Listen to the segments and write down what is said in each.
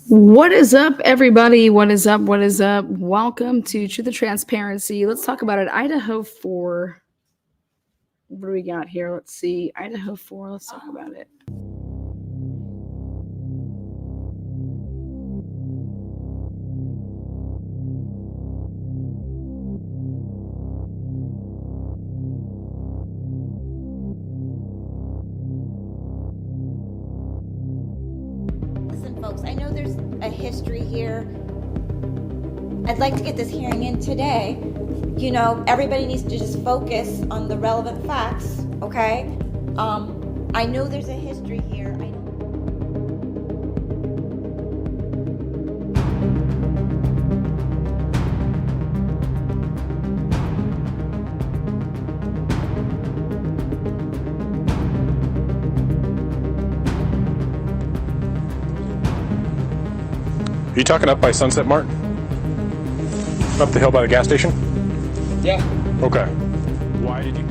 What is up, everybody? What is up? What is up? Welcome to Truth and Transparency. Let's talk about it. Idaho4. What do we got here? Let's see. Idaho4. Let's talk about it. Folks, I know there's a history here. I'd like to get this hearing in today. You know, everybody needs to just focus on the relevant facts, okay? I know there's a history here. Are you talking up by Sunset Mart? Up the hill by the gas station? Yeah. Okay. Why did you...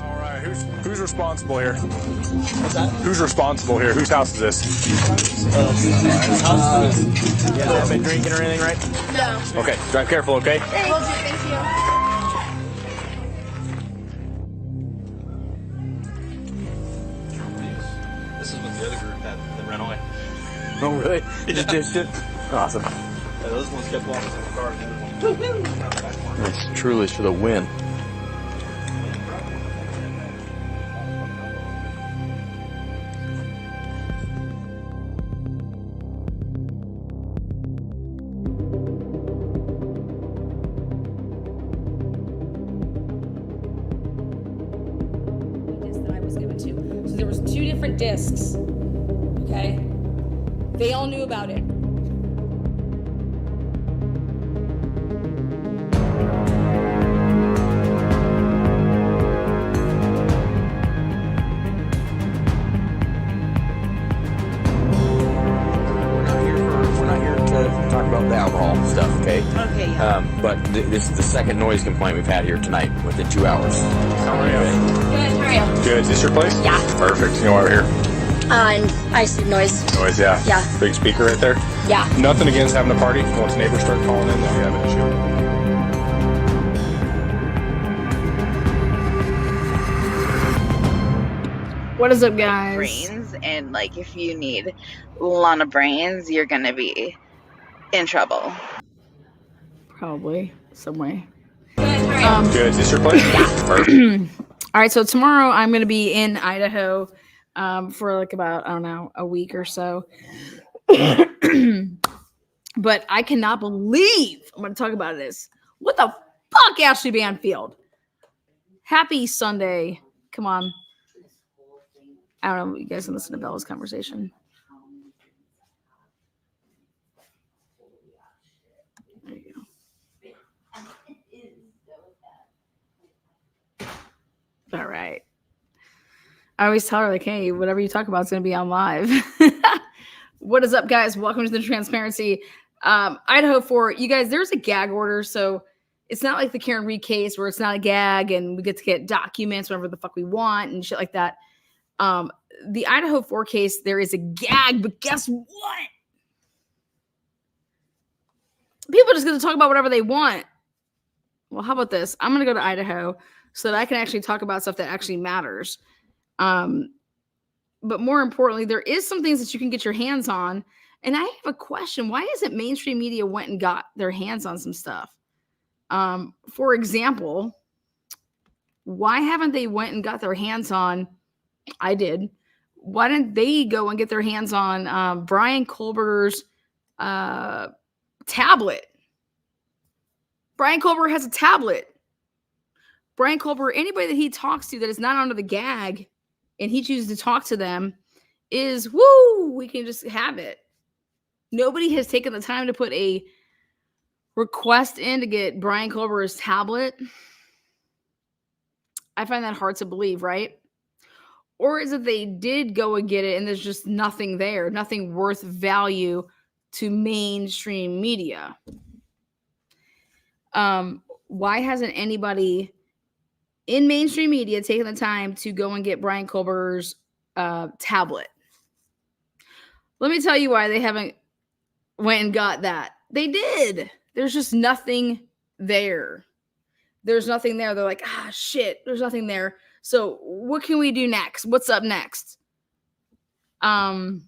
All right, who's responsible here? What's that? Who's responsible here? Whose house is this? Yeah, have been drinking or anything, right? No. Okay, drive careful, okay? Thank you. This is what the other group had that ran away. Oh, really? You just ditched it? Awesome. Yeah, those ones kept walking in the car. And the other one. It's truly for the win. That I was given to. So there was 2 different discs. Okay? They all knew about it. We're not here to talk about the alcohol stuff, okay? Okay, yeah. But this is the second noise complaint we've had here tonight within 2 hours. How are you? Good, how are you? Good. Is this your place? Yeah. Perfect. You know why we're here? And I see noise. Noise, yeah. Yeah. Big speaker right there. Yeah. Nothing against having a party. Once neighbors start calling in, then we have an issue. What is up, guys? Brains, and like if you need a lot of brains, you're gonna be in trouble. Probably. Some way. Good. Is this your place? Yeah. Perfect. All right, so tomorrow I'm going to be in Idaho for like about, I don't know, a week or so. But I cannot believe I'm going to talk about this. What the fuck, Ashley Banfield? Happy Sunday. Come on. I don't know. You guys can listen to Bella's conversation. There you go. All right. I always tell her, like, hey, whatever you talk about is going to be on live. What is up, guys? Welcome to the Transparency. Idaho4, you guys, there's a gag order. So it's not like the Karen Reed case where it's not a gag and we get to get documents whenever the fuck we want and shit like that. The Idaho4 case, there is a gag, but guess what? People are just going to talk about whatever they want. Well, how about this? I'm going to go to Idaho so that I can actually talk about stuff that actually matters. But more importantly, there is some things that you can get your hands on. And I have a question. Why isn't mainstream media went and got their hands on some stuff? For example, why haven't they went and got their hands on, I did. Why didn't they go and get their hands on Bryan Kohberger's tablet? Bryan Kohberger has a tablet. Bryan Kohberger, anybody that he talks to that is not under the gag and he chooses to talk to them is, woo, we can just have it. Nobody has taken the time to put a request in to get Bryan Kohberger's tablet. I find that hard to believe, right? Or is it they did go and get it and there's just nothing there, nothing worth value to mainstream media? Why hasn't anybody in mainstream media taken the time to go and get Bryan Kohberger's tablet? Let me tell you why they haven't went and got that. They did. There's just nothing there. There's nothing there. They're like, ah, shit, there's nothing there. So what can we do next? What's up next? The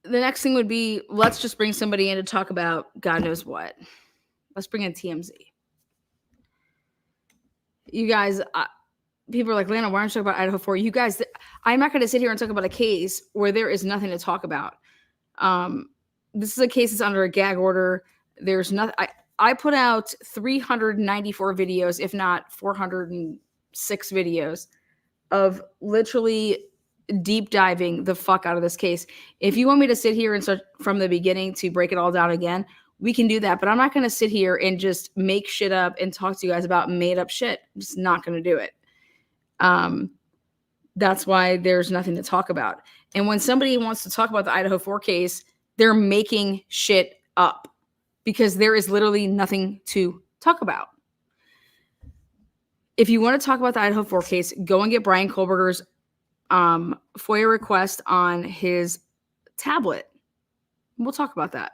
next thing would be, let's just bring somebody in to talk about God knows what. Let's bring in TMZ. You guys, people are like, Lana, why aren't you talking about Idaho4? You guys, I'm not going to sit here and talk about a case where there is nothing to talk about. This is a case that's under a gag order. There's nothing. I put out 394 videos, if not 406 videos of literally deep diving the fuck out of this case. If you want me to sit here and start from the beginning to break it all down again, we can do that. But I'm not going to sit here and just make shit up and talk to you guys about made up shit. I'm just not going to do it. That's why there's nothing to talk about. And when somebody wants to talk about the Idaho4 case, they're making shit up because there is literally nothing to talk about. If you want to talk about the Idaho4 case, go and get Bryan Kohberger's FOIA request on his tablet. We'll talk about that.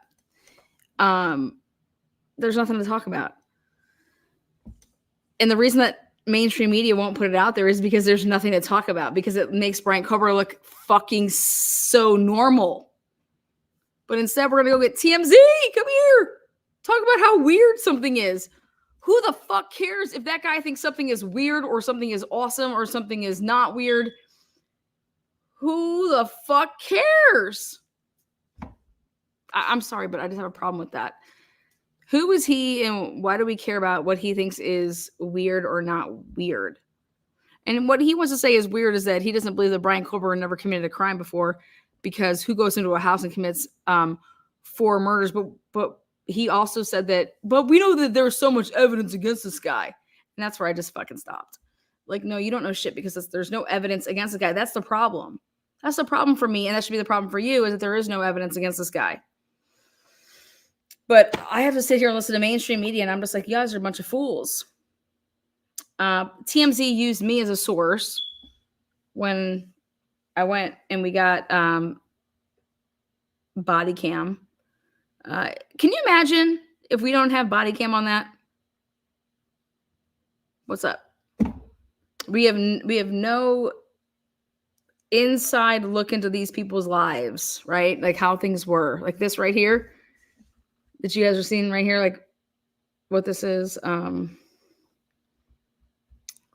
There's nothing to talk about. And the reason that mainstream media won't put it out there is because there's nothing to talk about, because it makes Bryan Kohberger look fucking so normal. But instead, we're going to go get TMZ. Come here. Talk about how weird something is. Who the fuck cares if that guy thinks something is weird or something is awesome or something is not weird? Who the fuck cares? I'm sorry, but I just have a problem with that. Who is he and why do we care about what he thinks is weird or not weird? And what he wants to say is weird is that he doesn't believe that Bryan Kohberger never committed a crime before, because who goes into a house and commits 4 murders? But he also said that, but we know that there's so much evidence against this guy. And that's where I just fucking stopped. Like, no, you don't know shit because there's no evidence against the guy. That's the problem. That's the problem for me. And that should be the problem for you, is that there is no evidence against this guy. But I have to sit here and listen to mainstream media, and I'm just like, you guys are a bunch of fools. TMZ used me as a source when I went and we got body cam. Can you imagine if we don't have body cam on that? What's up? We have no inside look into these people's lives, right? Like how things were. Like this right here that you guys are seeing right here, like what this is.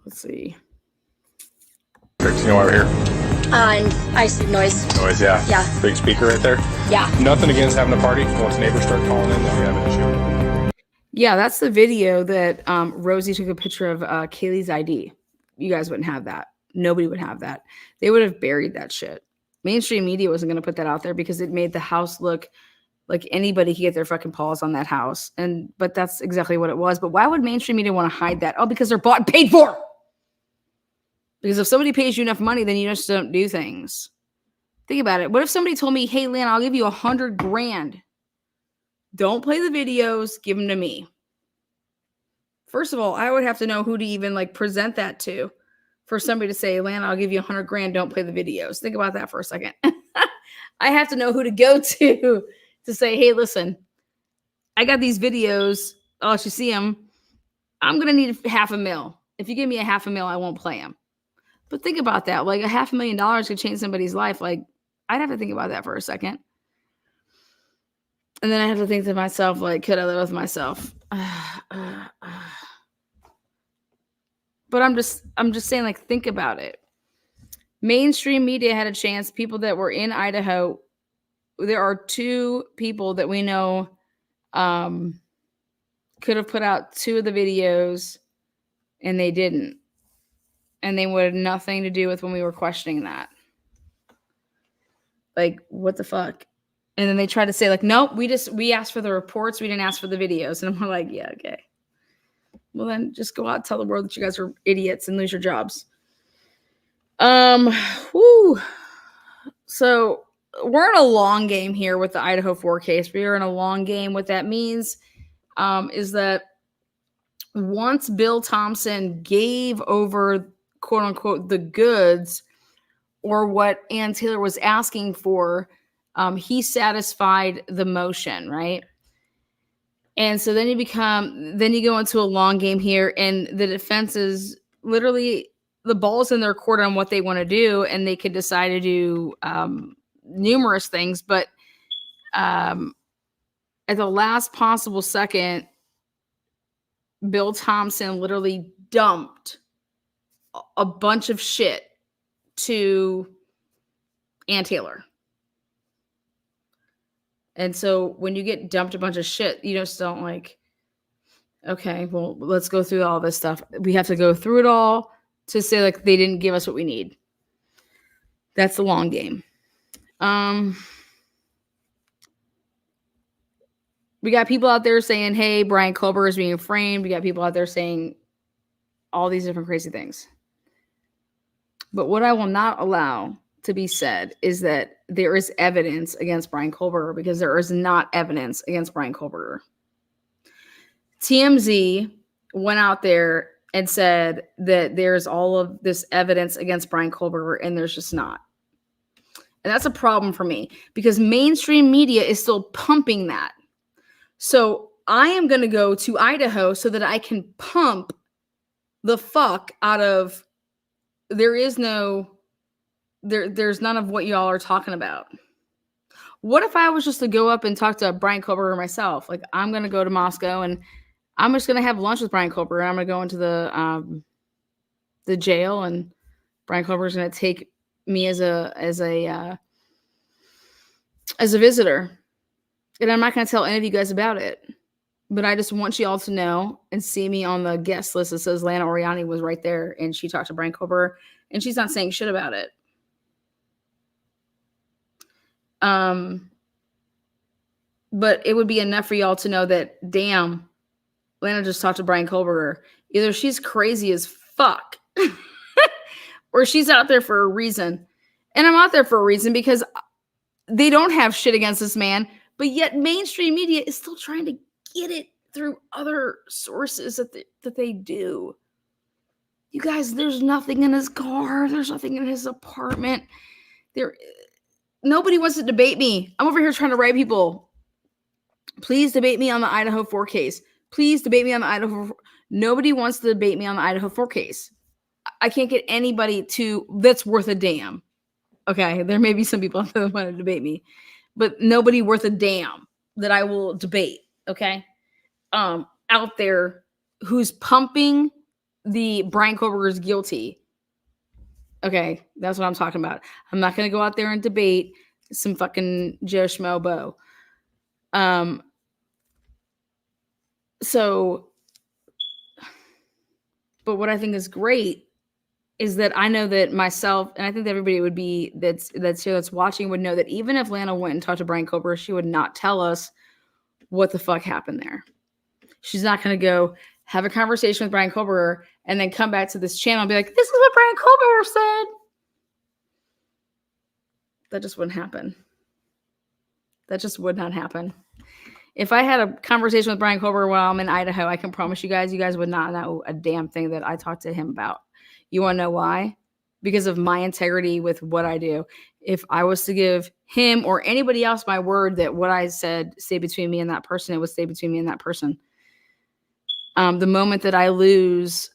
Let's see. You know why we're here? I see noise. Noise, yeah. Yeah. Big speaker right there. Yeah. Nothing against having a party. Once neighbors start calling in, then we have an issue. Yeah, that's the video that Rosie took a picture of Kaylee's ID. You guys wouldn't have that. Nobody would have that. They would have buried that shit. Mainstream media wasn't going to put that out there because it made the house look like anybody could get their fucking paws on that house. But that's exactly what it was. But why would mainstream media want to hide that? Oh, because they're bought and paid for. Because if somebody pays you enough money, then you just don't do things. Think about it. What if somebody told me, hey, Lynn, I'll give you $100,000. Don't play the videos. Give them to me. First of all, I would have to know who to even like present that to for somebody to say, Lynn, I'll give you $100,000. Don't play the videos. Think about that for a second. I have to know who to go to say, hey, listen, I got these videos. I'll let you see them. I'm going to need $500,000. If you give me $500,000, I won't play them. But think about that. Like $500,000 could change somebody's life. Like I'd have to think about that for a second. And then I have to think to myself, like, could I live with myself? But I'm just saying, like, think about it. Mainstream media had a chance. People that were in Idaho, there are 2 people that we know could have put out 2 of the videos, and they didn't. And they had nothing to do with when we were questioning that. Like, what the fuck? And then they try to say, like, nope, we asked for the reports. We didn't ask for the videos. And I'm like, yeah, okay. Well, then just go out and tell the world that you guys are idiots and lose your jobs. Whoo. So we're in a long game here with the Idaho4 case. We are in a long game. What that means is that once Bill Thompson gave over, quote unquote, the goods, or what Ann Taylor was asking for, he satisfied the motion, right? And so then you go into a long game here, and the defense is literally, the ball's in their court on what they want to do, and they could decide to do numerous things. But at the last possible second, Bill Thompson literally dumped a bunch of shit to Ann Taylor. And so when you get dumped a bunch of shit, you just don't like, okay, well, let's go through all this stuff. We have to go through it all to say like they didn't give us what we need. That's the long game. We got people out there saying, hey, Bryan Kohberger is being framed. We got people out there saying all these different crazy things. But what I will not allow to be said is that there is evidence against Bryan Kohberger, because there is not evidence against Bryan Kohberger. TMZ went out there and said that there's all of this evidence against Bryan Kohberger, and there's just not. And that's a problem for me, because mainstream media is still pumping that. So I am going to go to Idaho so that I can pump the fuck out of, there's none of what y'all are talking about. What if I was just to go up and talk to Bryan Kohberger myself? Like, I'm going to go to Moscow and I'm just going to have lunch with Bryan Kohberger. I'm going to go into the jail, and Bryan Kohberger is going to take me as a visitor. And I'm not going to tell any of you guys about it. But I just want you all to know and see me on the guest list that says Lana Oriani was right there, and she talked to Bryan Kohberger, and she's not saying shit about it. But it would be enough for y'all to know that, damn, Lana just talked to Bryan Kohberger. Either she's crazy as fuck or she's out there for a reason. And I'm out there for a reason, because they don't have shit against this man, but yet mainstream media is still trying to get it through other sources that they do. You guys, there's nothing in his car. There's nothing in his apartment. Nobody wants to debate me. I'm over here trying to write people. Please debate me on the Idaho4 case. Please debate me on the Idaho. Nobody wants to debate me on the Idaho4 case. I can't get anybody that's worth a damn. Okay, there may be some people out there that want to debate me, but nobody worth a damn that I will debate. Okay, out there who's pumping the Bryan Kohberger is guilty. Okay, that's what I'm talking about. I'm not going to go out there and debate some fucking Joe Schmo Bo. So, but what I think is great is that I know that myself, and I think that everybody would be that's here, that's watching, would know that even if Lana went and talked to Bryan Kohberger, she would not tell us what the fuck happened there. She's not going to go have a conversation with Bryan Kohberger and then come back to this channel and be like, this is what Bryan Kohberger said. That just wouldn't happen. That just would not happen. If I had a conversation with Bryan Kohberger while I'm in Idaho, I can promise you guys would not know a damn thing that I talked to him about. You want to know why? Because of my integrity with what I do. If I was to give him or anybody else my word that what I said stayed between me and that person, it would stay between me and that person. The moment that I lose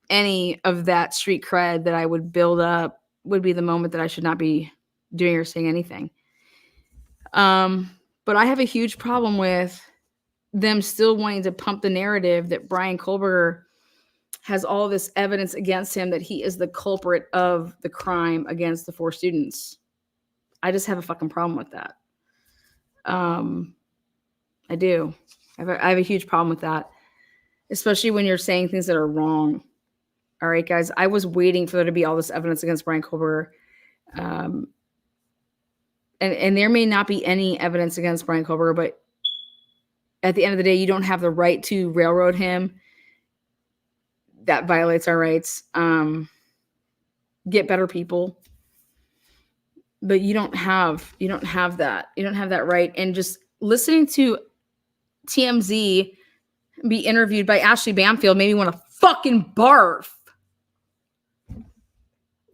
any of that street cred that I would build up would be the moment that I should not be doing or saying anything. But I have a huge problem with them still wanting to pump the narrative that Bryan Kohberger has all this evidence against him, that he is the culprit of the crime against the 4 students. I just have a fucking problem with that. I do. I have a huge problem with that, especially when you're saying things that are wrong. All right, guys, I was waiting for there to be all this evidence against Bryan Kohberger. And there may not be any evidence against Bryan Kohberger, but at the end of the day, you don't have the right to railroad him. that violates our rights. Get better people. But you don't have that. You don't have that right. And just listening to TMZ be interviewed by Ashley Bamfield made me want to fucking barf.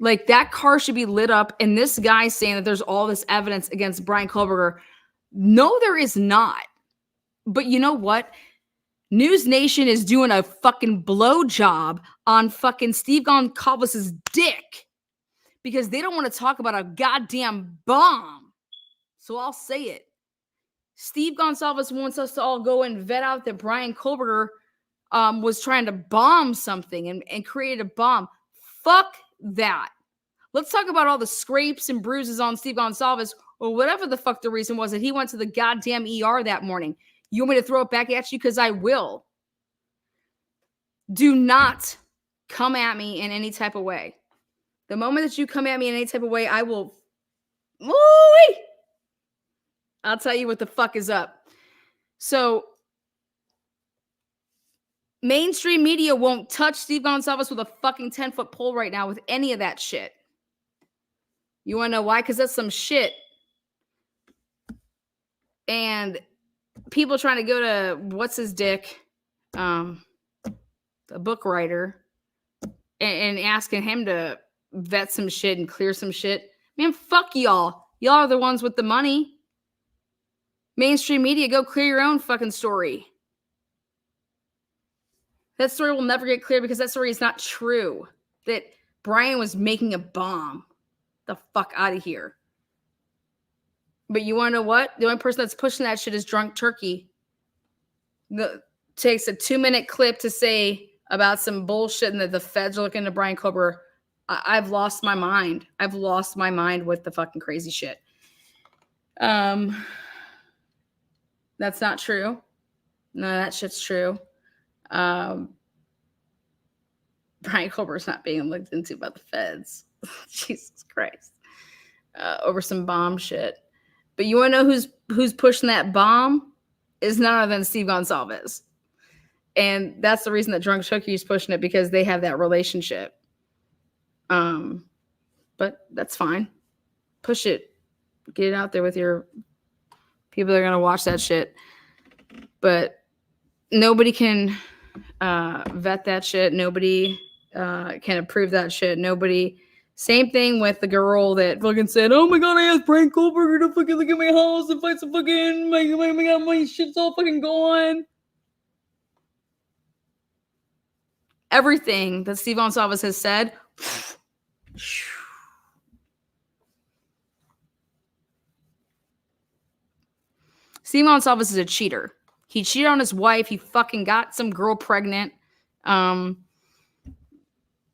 Like, that car should be lit up, and this guy saying that there's all this evidence against Bryan Kohberger. No, there is not. But you know what? NewsNation is doing a fucking blowjob on fucking Steve Gonsalves's dick because they don't want to talk about a goddamn bomb. So I'll say it. Steve Gonsalves wants us to all go and vet out that Bryan Kohberger was trying to bomb something and create a bomb. Fuck that. Let's talk about all the scrapes and bruises on Steve Gonsalves or whatever the fuck the reason was that he went to the goddamn ER that morning. You want me to throw it back at you? Because I will. Do not come at me in any type of way. The moment that you come at me in any type of way, I will... I'll tell you what the fuck is up. So, mainstream media won't touch Steve Gonsalves with a fucking 10-foot pole right now with any of that shit. You want to know why? Because that's some shit. And people trying to go to, what's his dick, the book writer, and asking him to vet some shit and clear some shit. Man, fuck y'all. Y'all are the ones with the money. Mainstream media, go clear your own fucking story. That story will never get clear because that story is not true. That Bryan was making a bomb. The fuck out of here. But you want to know what? The only person that's pushing that shit is Drunk Turkey. Takes a 2-minute clip to say about some bullshit and that the feds are looking into Bryan Kohberger. I've lost my mind. I've lost my mind with the fucking crazy shit. That's not true. No, that shit's true. Bryan Kohberger's not being looked into by the feds. Jesus Christ. Over some bomb shit. But you want to know who's pushing that bomb? Is none other than Steve Gonsalves. And that's the reason that Drunk Turkey is pushing it, because they have that relationship. But that's fine. Push it. Get it out there with your people that are going to watch that shit. But nobody can vet that shit. Nobody can approve that shit. Nobody. Same thing with the girl that fucking said, "Oh my god, I asked Bryan Kohberger to fucking look at my house and find some fucking my shit's all fucking gone." Everything that Steve Gonsalves has said. Steve Gonsalves is a cheater. He cheated on his wife. He fucking got some girl pregnant.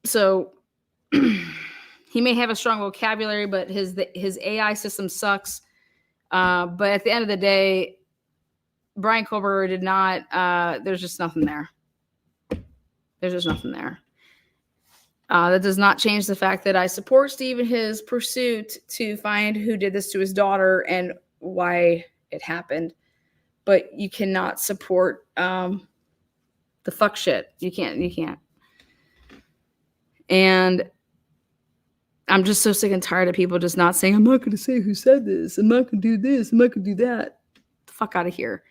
So he may have a strong vocabulary, but his AI system sucks. But at the end of the day, Bryan Kohberger did not. There's just nothing there. There's just nothing there. That does not change the fact that I support Steve in his pursuit to find who did this to his daughter and why it happened. But you cannot support the fuck shit. You can't. And I'm just so sick and tired of people just not saying, "I'm not going to say who said this. I'm not going to do this. I'm not going to do that." The fuck out of here.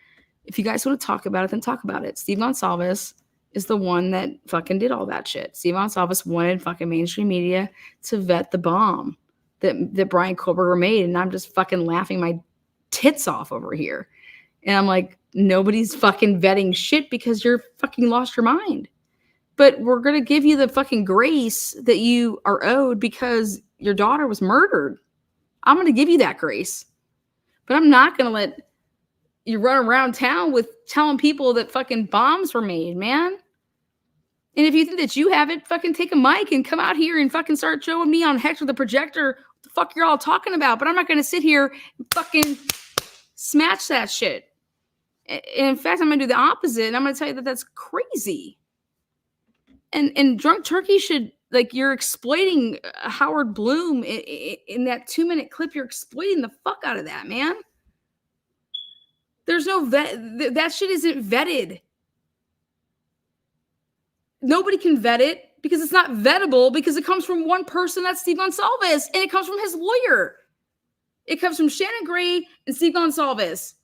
If you guys want to talk about it, then talk about it. Steve Gonsalves is the one that fucking did all that shit. Steve Gonsalves wanted fucking mainstream media to vet the bomb that Bryan Kohberger made. And I'm just fucking laughing my tits off over here. And I'm like, nobody's fucking vetting shit because you're fucking lost your mind. But we're going to give you the fucking grace that you are owed because your daughter was murdered. I'm going to give you that grace. But I'm not going to let you run around town with telling people that fucking bombs were made, man. And if you think that you have it, fucking take a mic and come out here and fucking start showing me on Hector the Projector what the fuck you're all talking about. But I'm not going to sit here and fucking smash that shit. And in fact, I'm going to do the opposite. And I'm going to tell you that that's crazy. And Drunk Turkey should, like, you're exploiting Howard Bloom in that 2-minute clip. You're exploiting the fuck out of that, man. There's no vet. That shit isn't vetted. nobody can vet it because it's not vettable because it comes from one person, that's Steve Gonsalves, and it comes from his lawyer. It comes from Shannon Gray and Steve Gonsalves.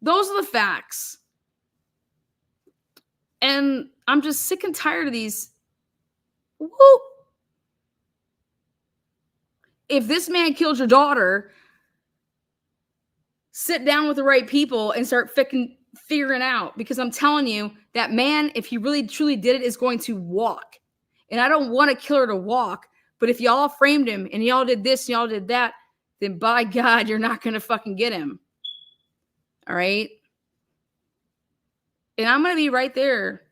Those are the facts. And I'm just sick and tired of these. Woo. If this man killed your daughter, sit down with the right people and start figuring out, because I'm telling you, that man, if he really truly did it, is going to walk. And I don't want a killer to walk, but if y'all framed him and y'all did this and y'all did that, then by God, you're not going to fucking get him. All right? And I'm going to be right there.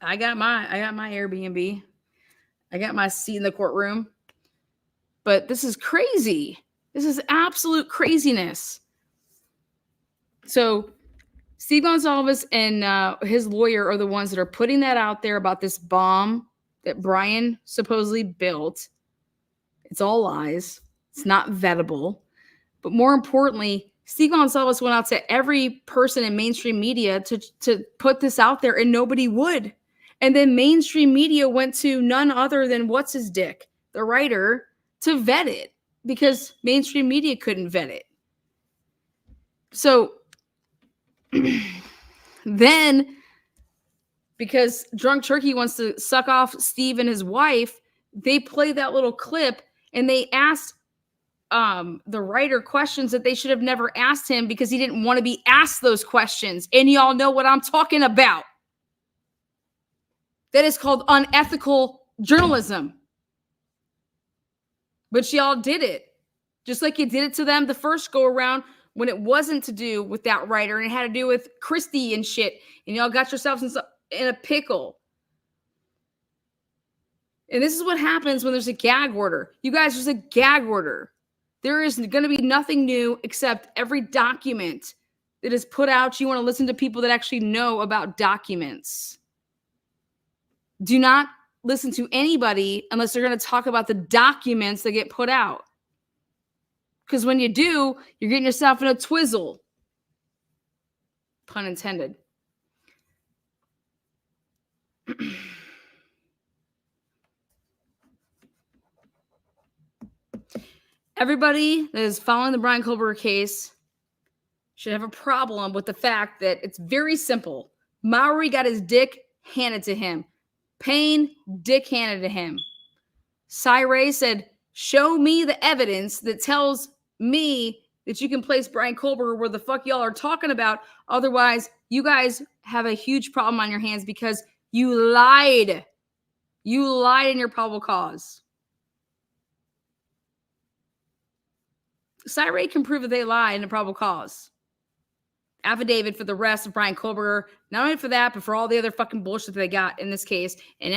I got my Airbnb. I got my seat in the courtroom. But this is crazy. This is absolute craziness. So Steve Gonsalves and his lawyer are the ones that are putting that out there about this bomb that Bryan supposedly built. It's all lies. It's not vettable. But more importantly, Steve Gonsalves went out to every person in mainstream media to put this out there, and nobody would. And then mainstream media went to none other than what's his dick, the writer, to vet it, because mainstream media couldn't vet it. So then, because Drunk Turkey wants to suck off Steve and his wife, they played that little clip and they asked the writer questions that they should have never asked him because he didn't want to be asked those questions. And y'all know what I'm talking about. That is called unethical journalism. But y'all did it. Just like you did it to them the first go around when it wasn't to do with that writer and it had to do with Christie and shit. And y'all got yourselves in a pickle. And this is what happens when there's a gag order. You guys, there's a gag order. There is going to be nothing new except every document that is put out. You want to listen to people that actually know about documents. Do not listen to anybody unless they're going to talk about the documents that get put out. Because when you do, you're getting yourself in a twizzle. Pun intended. Everybody that is following the Bryan Kohberger case should have a problem with the fact that it's very simple. Mowry got his dick handed to him. Payne, dick handed to him. Cy Ray said, show me the evidence that tells me that you can place Bryan Kohberger where the fuck y'all are talking about. Otherwise, you guys have a huge problem on your hands because you lied. You lied in your probable cause. Cy Ray can prove that they lied in a probable cause. Affidavit for the rest of Bryan Kohberger, not only for that, but for all the other fucking bullshit that they got in this case. And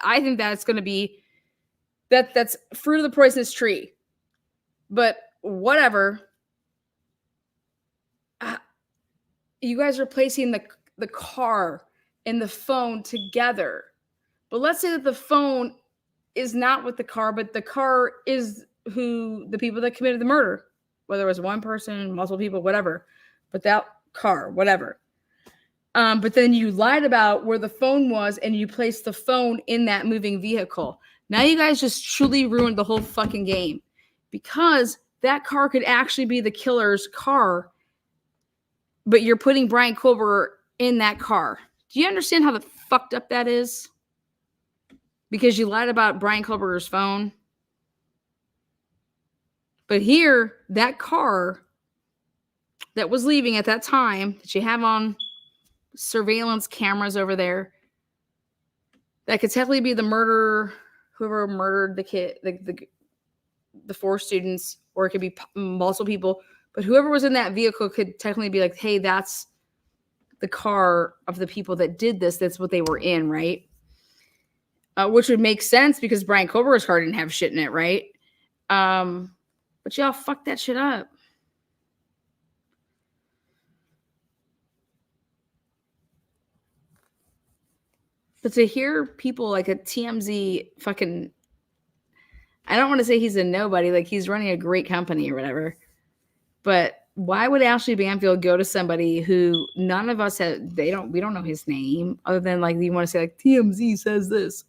I think that's going to be that's fruit of the poisonous tree. But whatever. You guys are placing the car and the phone together. But let's say that the phone is not with the car, but the car is the people that committed the murder. Whether it was one person, multiple people, whatever. But that car, whatever. But then you lied about where the phone was and you placed the phone in that moving vehicle. Now you guys just truly ruined the whole fucking game, because that car could actually be the killer's car, but you're putting Bryan Kohberger in that car. Do you understand how fucked up that is? Because you lied about Bryan Kohberger's phone. But here, that car that was leaving at that time that you have on surveillance cameras over there, that could technically be the murderer, whoever murdered the kid, the 4 students, or it could be multiple people. But whoever was in that vehicle could technically be like, hey, that's the car of the people that did this. That's what they were in, right? Which would make sense because Bryan Kohberger's car didn't have shit in it, right? But y'all fucked that shit up. But to hear people like a TMZ fucking, I don't want to say he's a nobody, like he's running a great company or whatever, but why would Ashley Banfield go to somebody who none of us have, we don't know his name other than like, you want to say like TMZ says this.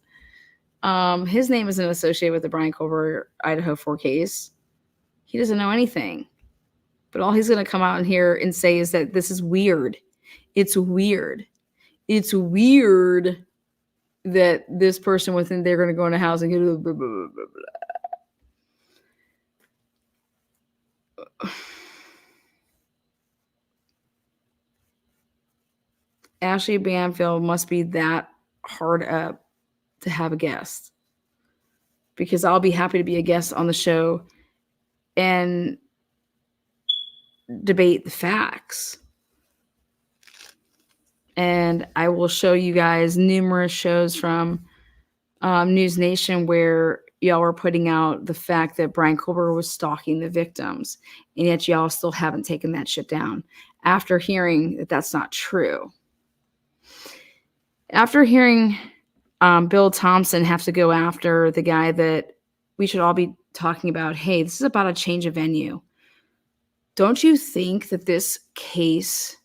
His name isn't associated with the Bryan Kohberger Idaho4 case. He doesn't know anything. But all he's going to come out in here and say is that this is weird. It's weird. It's weird that this person within, they're going to go in a house and get blah, blah, blah, blah, blah. Ashley Banfield must be that hard up to have a guest, because I'll be happy to be a guest on the show and debate the facts. And I will show you guys numerous shows from NewsNation where y'all were putting out the fact that Bryan Kohberger was stalking the victims, and yet y'all still haven't taken that shit down after hearing that that's not true. After hearing Bill Thompson have to go after the guy that we should all be talking about, hey, this is about a change of venue. Don't you think that this case,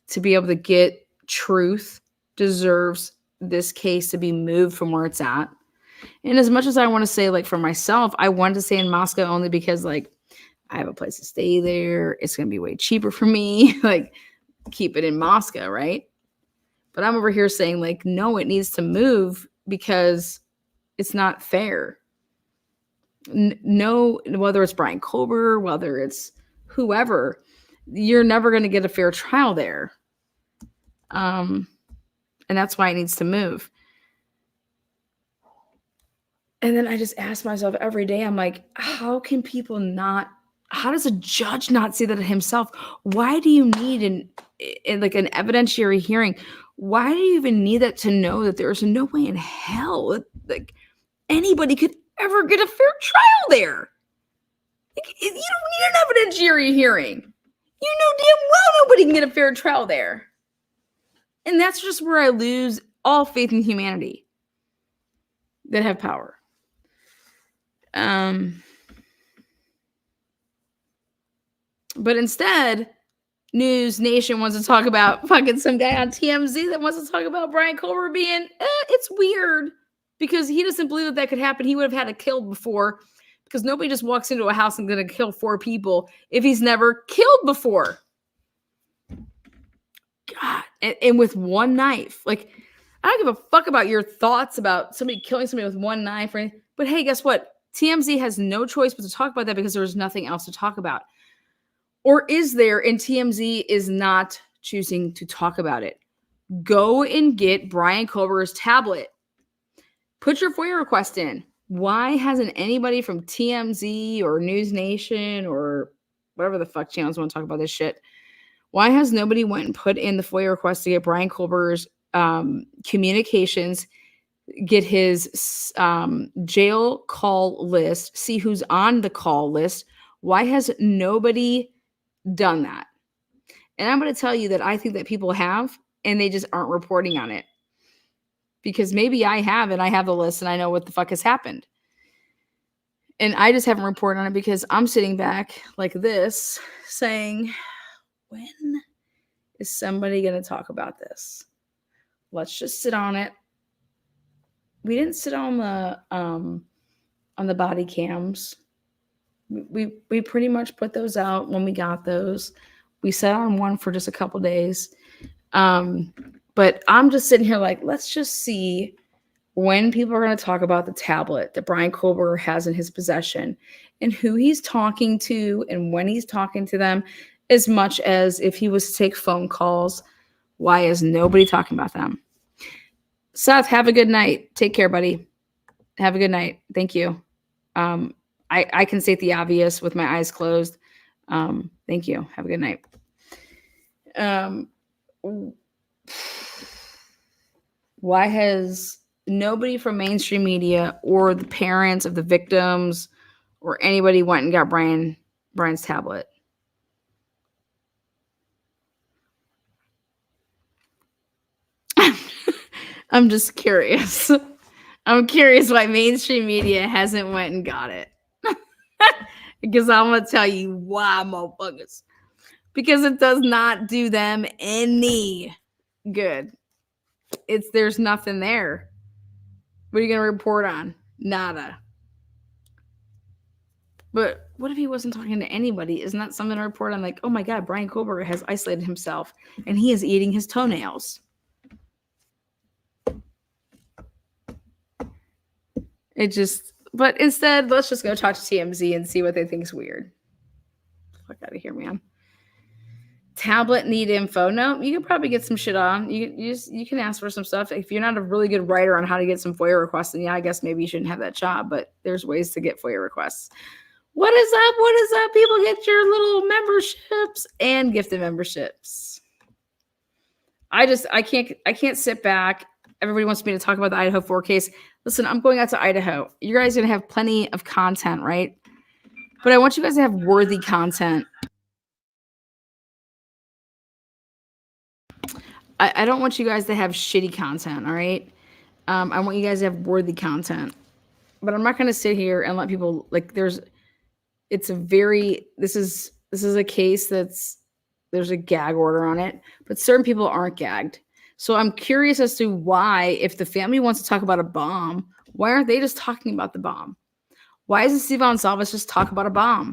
to be able to get truth, deserves this case to be moved from where it's at? And as much as I want to say, like, for myself, I wanted to stay in Moscow only because, like, I have a place to stay there. It's going to be way cheaper for me. Like, keep it in Moscow, right? But I'm over here saying, like, no, it needs to move because it's not fair. No, whether it's Bryan Kohberger, whether it's whoever, you're never going to get a fair trial there. And that's why it needs to move. And then I just ask myself every day, I'm like, how can people not, how does a judge not see that himself? Why do you need an evidentiary hearing? Why do you even need that to know that there's no way in hell that, like, anybody could ever get a fair trial there? Like, you don't need an evidentiary hearing. You know damn well nobody can get a fair trial there. And that's just where I lose all faith in humanity that have power. But instead, NewsNation wants to talk about fucking some guy on TMZ that wants to talk about Bryan Kohberger being, it's weird because he doesn't believe that could happen. He would have had it killed before, because nobody just walks into a house and going to kill 4 people if he's never killed before. God, and with one knife. Like, I don't give a fuck about your thoughts about somebody killing somebody with one knife or anything. But hey, guess what? TMZ has no choice but to talk about that because there's nothing else to talk about. Or is there? And TMZ is not choosing to talk about it. Go and get Bryan Kohberger's tablet. Put your FOIA request in. Why hasn't anybody from TMZ or NewsNation or whatever the fuck channels want to talk about this shit? Why has nobody went and put in the FOIA request to get Bryan Kohberger's communications, get his jail call list, see who's on the call list? Why has nobody done that? And I'm going to tell you that I think that people have, and they just aren't reporting on it. Because maybe I have, and I have the list, and I know what the fuck has happened. And I just haven't reported on it because I'm sitting back like this saying, when is somebody going to talk about this? Let's just sit on it. We didn't sit on the body cams. We pretty much put those out when we got those. We sat on one for just a couple days. But I'm just sitting here like, let's just see when people are going to talk about the tablet that Bryan Kohberger has in his possession and who he's talking to and when he's talking to them, as much as if he was to take phone calls. Why is nobody talking about them? Seth, have a good night. Take care, buddy. Have a good night. Thank you. I can state the obvious with my eyes closed. Thank you. Have a good night. Why has nobody from mainstream media or the parents of the victims or anybody went and got Bryan's tablet? I'm just curious. I'm curious why mainstream media hasn't went and got it. Because I'm going to tell you why, motherfuckers. because it does not do them any good. There's nothing there. What are you going to report on? Nada. But what if he wasn't talking to anybody? Isn't that something to report on? Like, oh my God, Bryan Kohberger has isolated himself and he is eating his toenails. But instead, let's just go talk to TMZ and see what they think is weird. Fuck out of here, man. Tablet need info. No, you can probably get some shit on. You can ask for some stuff. If you're not a really good writer on how to get some FOIA requests, then yeah, I guess maybe you shouldn't have that job. But there's ways to get FOIA requests. What is up? What is up? People get your little memberships and gifted memberships. I can't sit back. Everybody wants me to talk about the Idaho4 case. Listen, I'm going out to Idaho. You guys are going to have plenty of content, right? But I want you guys to have worthy content. I don't want you guys to have shitty content, all right? I want you guys to have worthy content. But I'm not going to sit here and let people, like, this is a case there's a gag order on it, but certain people aren't gagged. So I'm curious as to why, if the family wants to talk about a bomb, why aren't they just talking about the bomb? Why isn't Steve Gonsalves just talk about a bomb?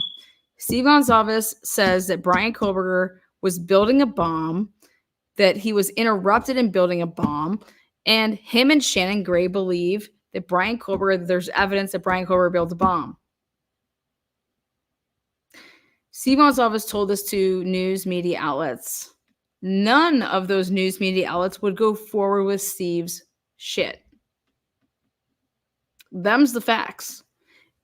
Steve Gonsalves says that Bryan Kohberger was building a bomb, that he was interrupted in building a bomb, and him and Shannon Gray believe that there's evidence that Bryan Kohberger built a bomb. Steve Gonsalves told this to news media outlets. None of those news media outlets would go forward with Steve's shit. Them's the facts.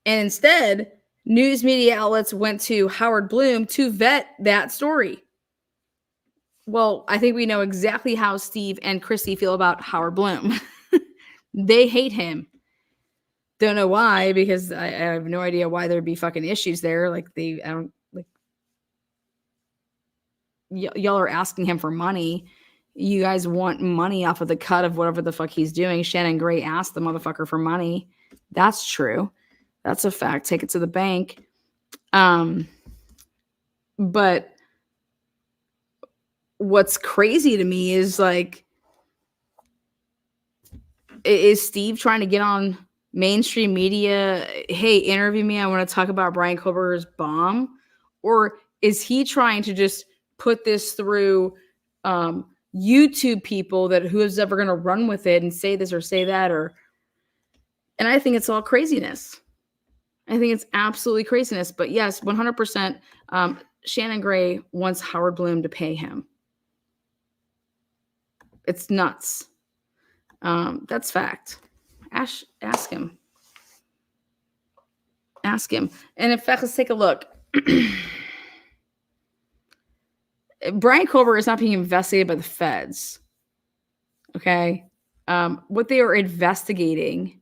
And instead, news media outlets went to Howard Bloom to vet that story. Well, I think we know exactly how Steve and Christy feel about Howard Bloom. They hate him. Don't know why, because I have no idea why there'd be fucking issues there. Y'all are asking him for money. You guys want money off of the cut of whatever the fuck he's doing. Shannon Gray asked the motherfucker for money. That's true. That's a fact. Take it to the bank. But what's crazy to me is, like, is Steve trying to get on mainstream media? Hey, interview me. I want to talk about Bryan Kohberger's bomb. Or is he trying to just put this through YouTube people that who's ever going to run with it and say this or say that? And I think it's all craziness. I think it's absolutely craziness. But yes, 100%, Shannon Gray wants Howard Bloom to pay him. It's nuts. That's fact. Ask him. Ask him. And in fact, let's take a look. Bryan Kohberger is not being investigated by the feds. Okay. What they are investigating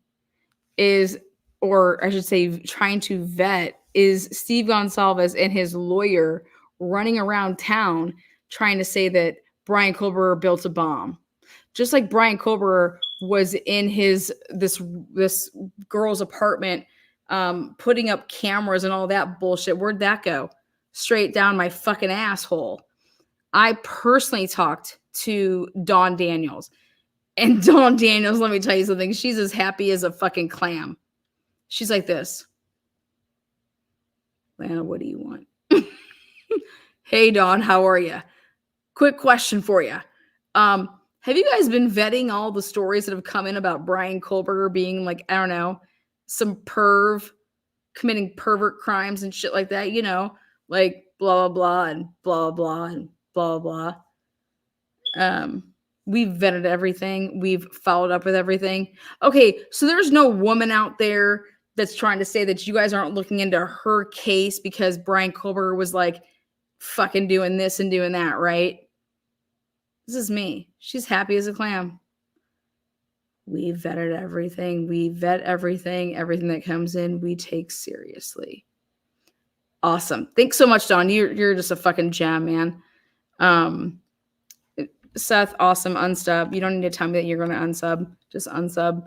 is, or I should say, trying to vet, is Steve Gonsalves and his lawyer running around town trying to say that Bryan Kohberger built a bomb. Just like Bryan Kohberger was in this girl's apartment, putting up cameras and all that bullshit. Where'd that go? Straight down my fucking asshole. I personally talked to Dawn Daniels. And Dawn Daniels, let me tell you something. She's as happy as a fucking clam. She's like this. Lana, what do you want? Hey, Dawn, how are you? Quick question for you. Have you guys been vetting all the stories that have come in about Bryan Kohberger being, like, I don't know, some perv, committing pervert crimes and shit like that? You know, like blah, blah, blah, and blah, blah, and blah, blah, blah. We've vetted everything. We've followed up with everything. Okay, so there's no woman out there that's trying to say that you guys aren't looking into her case because Bryan Kohberger was, like, fucking doing this and doing that, right? This is me. She's happy as a clam. We vetted everything. We vet everything. Everything that comes in, we take seriously. Awesome. Thanks so much, Dawn. You're just a fucking gem, man. Seth, awesome. Unsub. You don't need to tell me that you're going to unsub. Just unsub.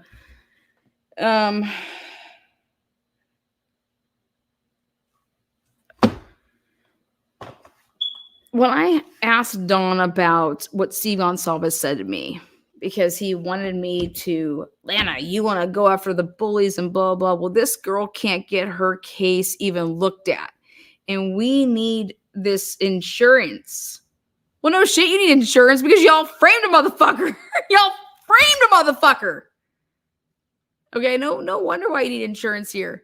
when I asked Don about what Steve Gonsalves said to me, because he wanted me to, Lana, you want to go after the bullies and blah, blah. Well, this girl can't get her case even looked at. And we need this insurance. Well, no shit, you need insurance because y'all framed a motherfucker. Y'all framed a motherfucker. Okay, no wonder why you need insurance here.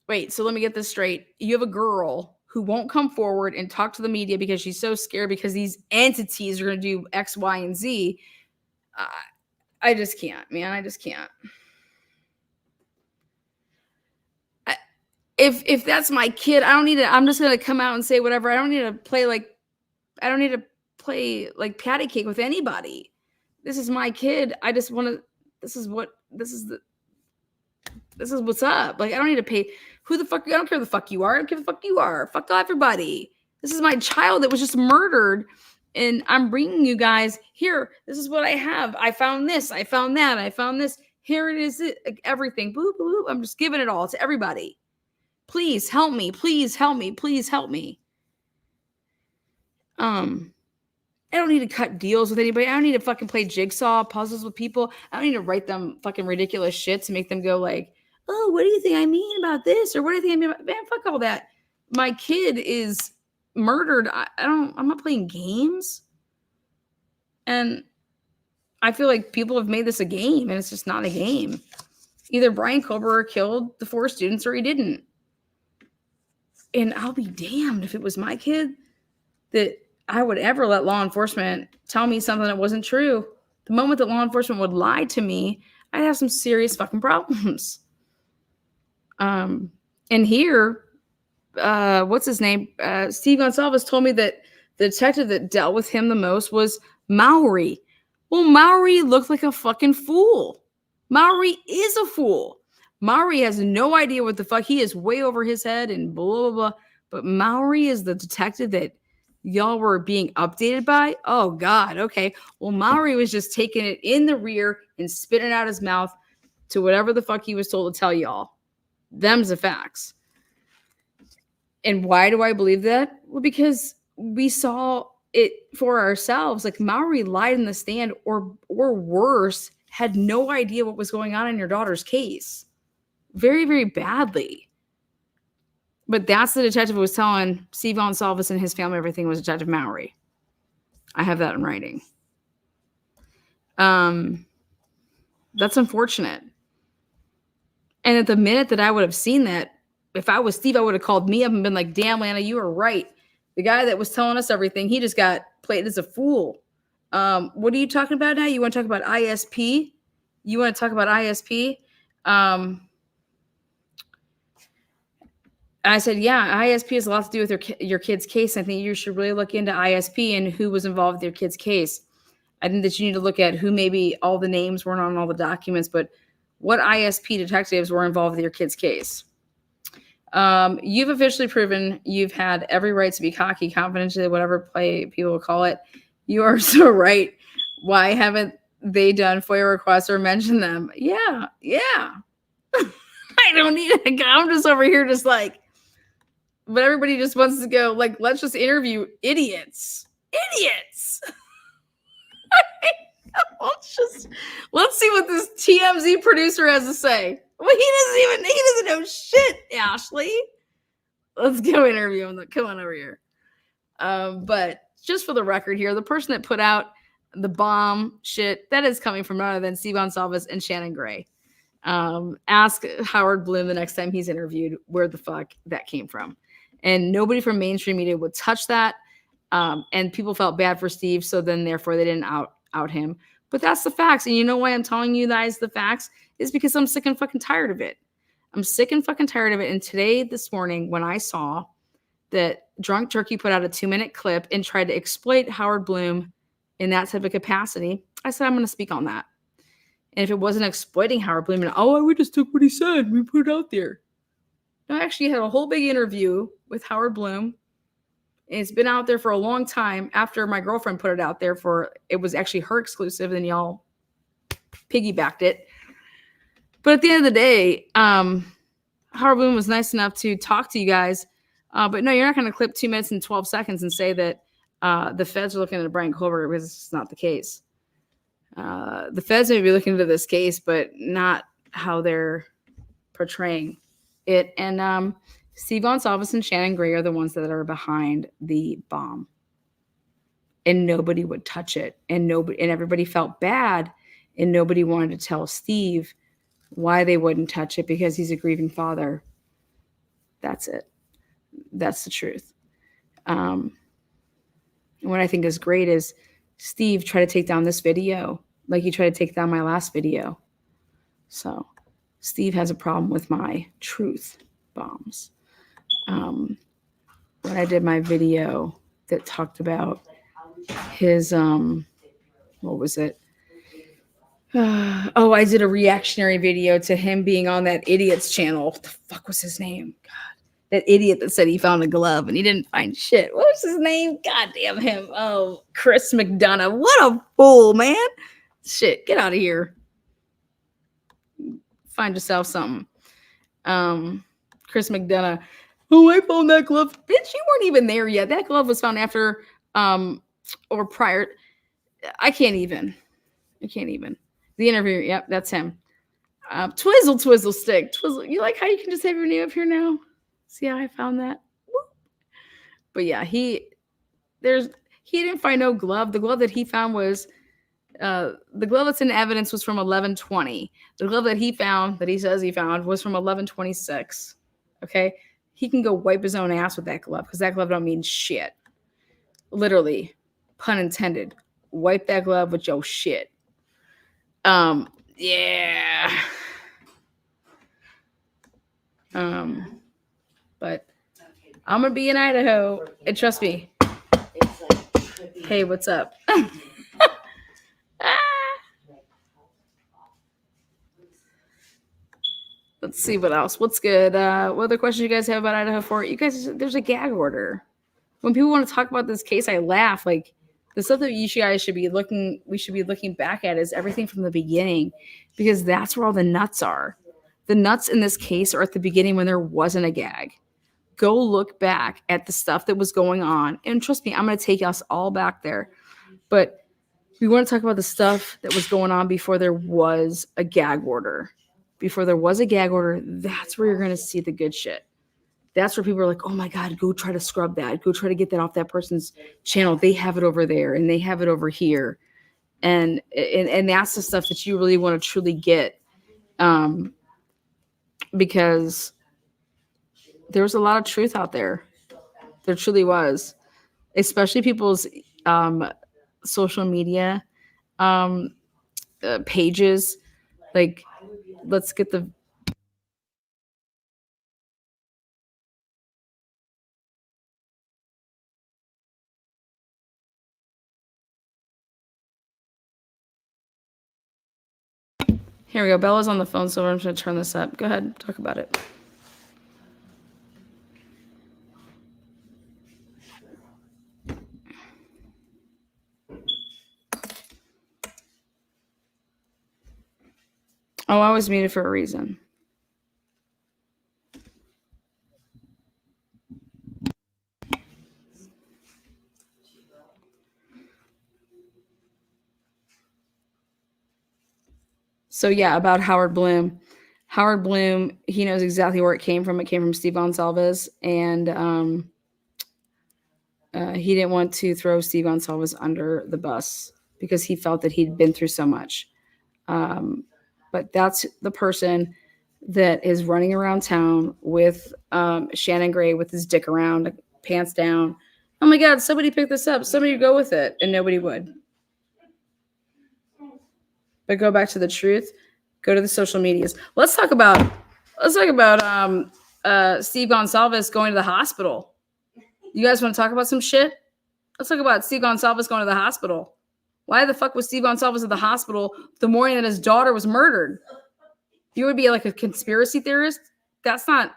Wait, so let me get this straight. You have a girl who won't come forward and talk to the media because she's so scared because these entities are going to do X, Y, and Z. I just can't, man. I just can't. If that's my kid, I don't need to. I'm just going to come out and say whatever. I don't need to play like patty cake with anybody. This is my kid. I just want to. This is what's up. Like, I don't need to pay. Who the fuck? I don't care who the fuck you are. I don't care who the fuck you are. Fuck everybody. This is my child that was just murdered. And I'm bringing you guys here. This is what I have. I found this. I found that. I found this. Here it is. Everything. Boop, boop, boop. I'm just giving it all to everybody. Please help me. Please help me. Please help me. I don't need to cut deals with anybody. I don't need to fucking play jigsaw puzzles with people. I don't need to write them fucking ridiculous shit to make them go like, oh, what do you think I mean about this? Or what do you think I mean about, man, fuck all that. My kid is murdered. I'm not playing games. And I feel like people have made this a game and it's just not a game. Either Bryan Kohberger killed the 4 students or he didn't. And I'll be damned if it was my kid that I would ever let law enforcement tell me something that wasn't true. The moment that law enforcement would lie to me, I'd have some serious fucking problems. And here, what's his name? Steve Gonsalves told me that the detective that dealt with him the most was Mowry. Well, Mowry looked like a fucking fool. Mowry is a fool. Mowry has no idea what the fuck. He is way over his head and blah, blah, blah. But Mowry is the detective that y'all were being updated by? Oh, God. Okay. Well, Mowry was just taking it in the rear and spitting out his mouth to whatever the fuck he was told to tell y'all. Them's the facts. And why do I believe that? Well, because we saw it for ourselves. Like, Mowry lied in the stand or worse, had no idea what was going on in your daughter's case. Very, very badly. But that's the detective who was telling Steve Gonsalves and his family everything was Detective Mowry. I have that in writing. That's unfortunate. And at the minute that I would have seen that, if I was Steve, I would have called me up and been like, damn, Lana, you were right. The guy that was telling us everything, he just got played as a fool. What are you talking about now? You want to talk about ISP? You want to talk about ISP? I said, yeah, ISP has a lot to do with your kid's case. I think you should really look into ISP and who was involved with your kid's case. I think that you need to look at who maybe all the names weren't on all the documents, but what ISP detectives were involved with your kid's case. You've officially proven you've had every right to be cocky, confidential, whatever play people will call it. You are so right. Why haven't they done FOIA requests or mentioned them? Yeah. I don't need it. I'm just over here just like, but everybody just wants to go like, let's just interview idiots. Let's see what this TMZ producer has to say. Well, he doesn't know shit, Ashley. Let's go interview him. Come on over here. But just for the record here, the person that put out the bomb shit, that is coming from none other than Steve Gonsalves and Shannon Gray. Ask Howard Bloom the next time he's interviewed where the fuck that came from. And nobody from mainstream media would touch that. And people felt bad for Steve, so then therefore they didn't out him. But that's the facts. And you know why I'm telling you guys the facts? Is because I'm sick and fucking tired of it. I'm sick and fucking tired of it. And today, this morning, when I saw that Drunk Turkey put out a 2-minute clip and tried to exploit Howard Bloom in that type of capacity, I said, I'm going to speak on that. And if it wasn't exploiting Howard Bloom, and we just took what he said, we put it out there. No, I actually had a whole big interview with Howard Bloom. And it's been out there for a long time after my girlfriend put it out there it was actually her exclusive, and y'all piggybacked it. But at the end of the day, Howard Bloom was nice enough to talk to you guys But no, you're not going to clip 2 minutes and 12 seconds and say that the feds are looking at Bryan Kohberger, because it's not the case. The feds may be looking into this case, but not how they're portraying it. And Steve Gonsalves and Shannon Gray are the ones that are behind the bomb. And nobody would touch it. And everybody felt bad. And nobody wanted to tell Steve why they wouldn't touch it, because he's a grieving father. That's it. That's the truth. What I think is great is Steve tried to take down this video like he tried to take down my last video. So Steve has a problem with my truth bombs. When I did my video that talked about his, what was it? I did a reactionary video to him being on that idiot's channel. What the fuck was his name? God. That idiot that said he found a glove and he didn't find shit. What was his name? God damn him. Oh, Chris McDonough. What a fool, man. Shit, get out of here. Find yourself something. Chris McDonough. Oh, I found that glove. Bitch, you weren't even there yet. That glove was found after or prior. I can't even. The interview. Yep, that's him. Twizzle stick. Twizzle. You like how you can just have your name up here now? See how I found that? But yeah, he didn't find no glove. The glove that he found was the glove that's in evidence was from 11/20. The glove that he found, that he says he found, was from 11/26. Okay, he can go wipe his own ass with that glove, because that glove don't mean shit. Literally, pun intended. Wipe that glove with your shit. Yeah. But I'm gonna be in Idaho, and trust me. Hey, what's up? Let's see what else. What's good? What other questions you guys have about Idaho4? You guys, there's a gag order. When people want to talk about this case, I laugh. Like, the stuff that you guys should be looking, we should be looking back at is everything from the beginning, because that's where all the nuts are. The nuts in this case are at the beginning when there wasn't a gag. Go look back at the stuff that was going on. And trust me, I'm going to take us all back there. But we want to talk about the stuff that was going on before there was a gag order. Before there was a gag order, that's where you're going to see the good shit. That's where people are like, oh my God, go try to scrub that. Go try to get that off that person's channel. They have it over there and they have it over here. And that's the stuff that you really want to truly get. Because there was a lot of truth out there. There truly was. Especially people's social media pages. Like, let's get the... Here we go. Bella's on the phone, so I'm just going to turn this up. Go ahead. Talk about it. Oh, I was muted for a reason. So yeah, about Howard Bloom. Howard Bloom, he knows exactly where it came from. It came from Steve Gonsalves, and he didn't want to throw Steve Gonsalves under the bus because he felt that he'd been through so much. But that's the person that is running around town with Shannon Gray with his dick around, pants down. Oh my God, somebody pick this up. Somebody go with it. And nobody would. But go back to the truth. Go to the social medias. Let's talk about Steve Gonsalves going to the hospital. You guys want to talk about some shit? Let's talk about Steve Gonsalves going to the hospital. Why the fuck was Steve Gonsalves at the hospital the morning that his daughter was murdered? You would be like a conspiracy theorist? That's not...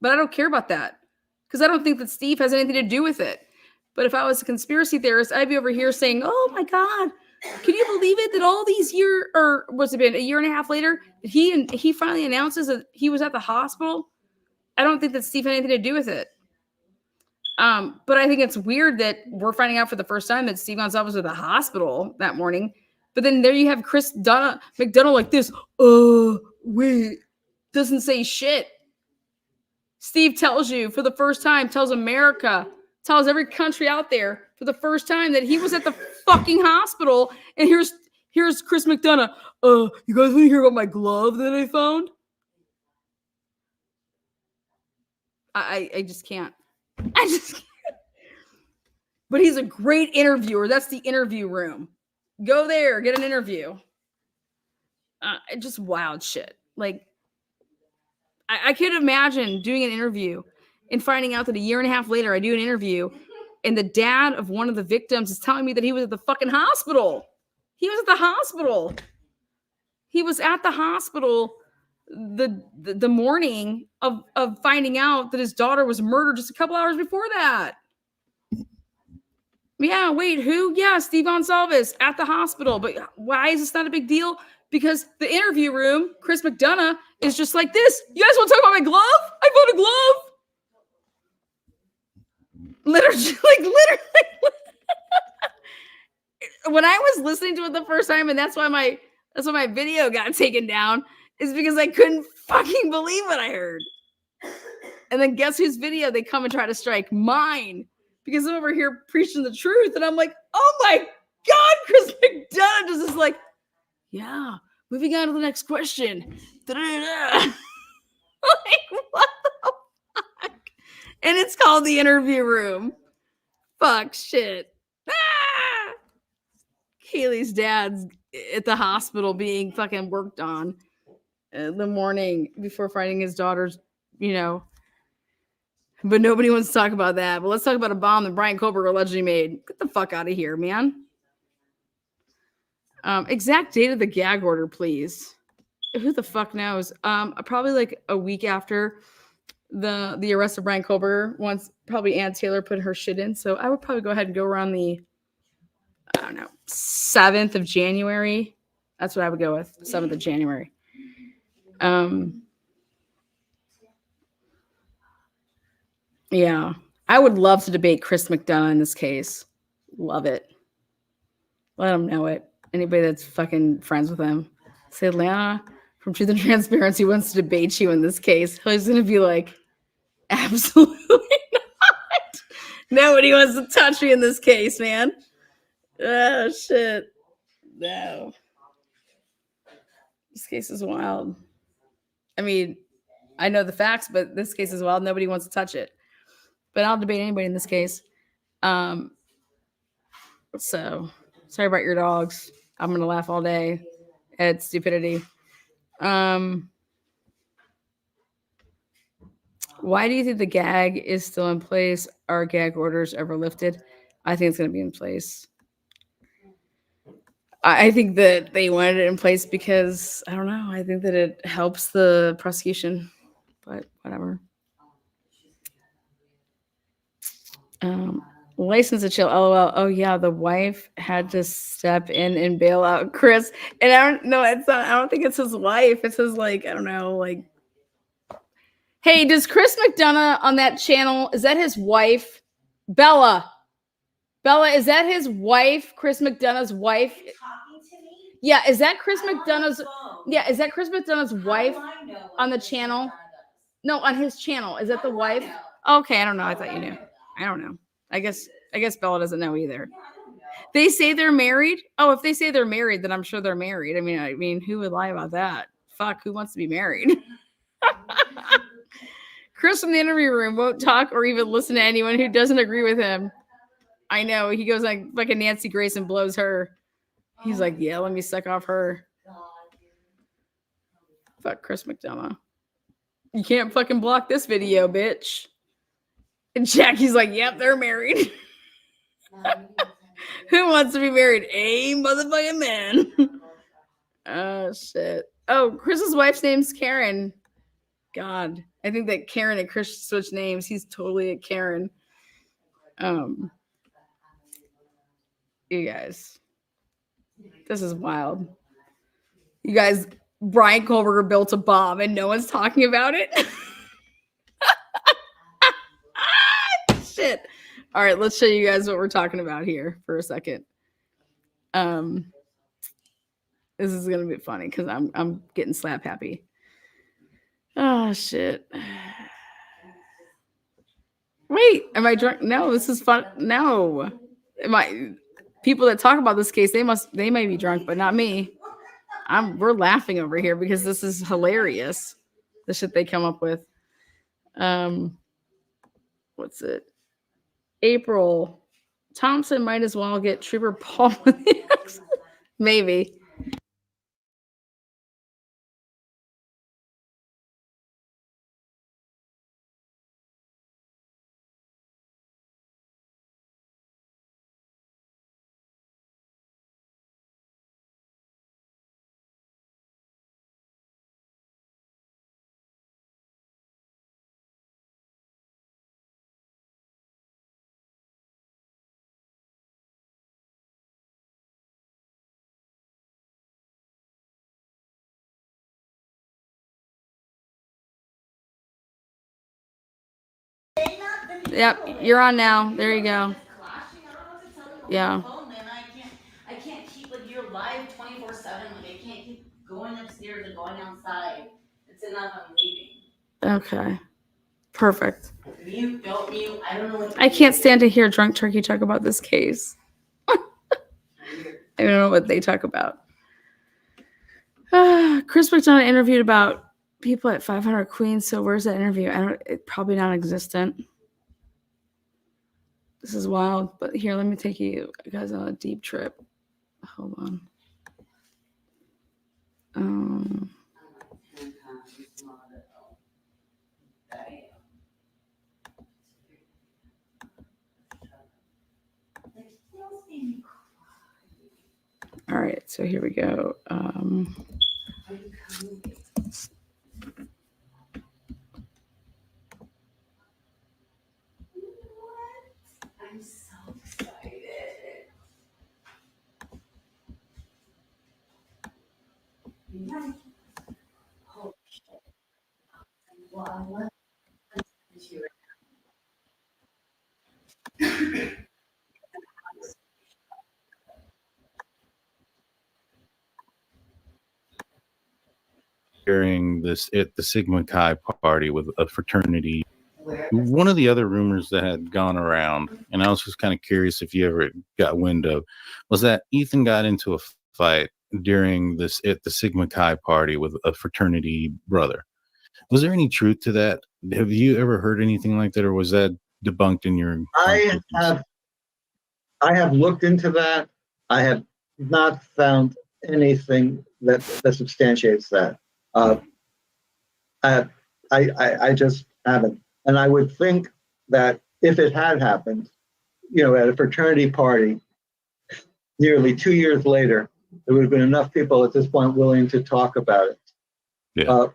But I don't care about that. Because I don't think that Steve has anything to do with it. But if I was a conspiracy theorist, I'd be over here saying, oh my God, can you believe it that all these years, or what's it been, a year and a half later, he finally announces that he was at the hospital? I don't think that Steve had anything to do with it. But I think it's weird that we're finding out for the first time that Steve Gonsalves was at the hospital that morning. But then there you have Chris McDonough like this. Wait, doesn't say shit. Steve tells you for the first time, tells America, tells every country out there for the first time that he was at the fucking hospital. And here's Chris McDonough. You guys want to hear about my glove that I found? I just can't. I just can't. But he's a great interviewer. That's the interview room. Go there, get an interview. Just wild shit. Like, I could imagine doing an interview and finding out that a year and a half later I do an interview and the dad of one of the victims is telling me that he was at the fucking hospital. He was at the hospital. He was at the hospital the morning of finding out that his daughter was murdered just a couple hours before that. Yeah, wait, who? Yeah, Steve Gonsalves at the hospital. But why is this not a big deal? Because the interview room, Chris McDonough, is just like this. You guys want to talk about my glove? I found a glove. Literally. When I was listening to it the first time, and that's why my video got taken down, is because I couldn't fucking believe what I heard. And then guess whose video they come and try to strike? Mine. Because I'm over here preaching the truth. And I'm like, oh my God, Chris McDonough just is like, yeah, moving on to the next question. Like, what the fuck? And it's called the interview room. Fuck shit. Kaylee's dad's at the hospital being fucking worked on the morning before finding his daughter's, But nobody wants to talk about that. But let's talk about a bomb that Bryan Kohberger allegedly made. Get the fuck out of here, man. Exact date of the gag order, please. Who the fuck knows? Probably like a week after the arrest of Bryan Kohberger. Once probably Ann Taylor put her shit in. So I would probably go ahead and go around the, 7th of January. That's what I would go with. 7th of January. Yeah, I would love to debate Chris McDonough in this case. Love it. Let him know it. Anybody that's fucking friends with him. Say, Atlanta from Truth and Transparency wants to debate you in this case. He's going to be like, absolutely not. Nobody wants to touch me in this case, man. Oh, shit. No. This case is wild. I mean, I know the facts, but this case is wild. Nobody wants to touch it. But I'll debate anybody in this case. So, sorry about your dogs. I'm going to laugh all day at stupidity. Why do you think the gag is still in place? Are gag orders ever lifted? I think it's going to be in place. I think that they wanted it in place because, I don't know, I think that it helps the prosecution. But whatever. License to chill, LOL. Oh yeah, the wife had to step in and bail out Chris. And I don't know, it's not, I don't think it's his wife. It's his, like, I don't know, like. Hey, does Chris McDonough on that channel, is that his wife? Bella, is that his wife? Chris McDonough's wife? Yeah, is that Chris McDonough's? Yeah, is that Chris McDonough's wife on the channel? No, on his channel. Is that the wife? Okay, I don't know. I thought you knew. I don't know. I guess Bella doesn't know either. They say they're married. Oh, if they say they're married, then I'm sure they're married. I mean, who would lie about that? Fuck, who wants to be married? Chris from the interview room won't talk or even listen to anyone who doesn't agree with him. I know. He goes like a Nancy Grace and blows her. He's like, yeah, let me suck off her. Fuck Chris McDonough. You can't fucking block this video, bitch. And Jackie's like, yep, they're married. Who wants to be married? A motherfucking man. Oh, shit. Oh, Chris's wife's name's Karen. God. I think that Karen and Chris switched names. He's totally a Karen. You guys. This is wild. You guys, Bryan Kohberger built a bomb and no one's talking about it. Shit. shit. All right, let's show you guys what we're talking about here for a second. This is gonna be funny because I'm getting slap happy. Oh shit. Wait, am I drunk? No, this is fun. No. Am I people that talk about this case, they may be drunk, but not me. We're laughing over here because this is hilarious. The shit they come up with. What's it? April. Thompson might as well get Trooper Paul. Maybe. Yep, you're on now. There you go. Yeah. I can't keep like you're live 24/7. Like I can't keep going upstairs and going outside. It's enough. I'm leaving. Okay. Perfect. Mute, don't mute. I don't know what. I can't stand to hear Drunk Turkey talk about this case. I don't know what they talk about. Chris McDonough interviewed about people at 500 Queens. So where's that interview? It's probably non-existent. This is wild. But here, let me take you guys on a deep trip. Hold on. All right, so here we go. I'm so excited. Oh shit. Well, I want to during this at the Sigma Chi party with a fraternity. One of the other rumors that had gone around, and I was just kind of curious if you ever got wind of, was that Ethan got into a fight during this at the Sigma Chi party with a fraternity brother. Was there any truth to that? Have you ever heard anything like that, or was that debunked in your? I have looked into that. I have not found anything that substantiates that. I just haven't. And I would think that if it had happened, at a fraternity party, nearly 2 years later, there would have been enough people at this point willing to talk about it. Yeah.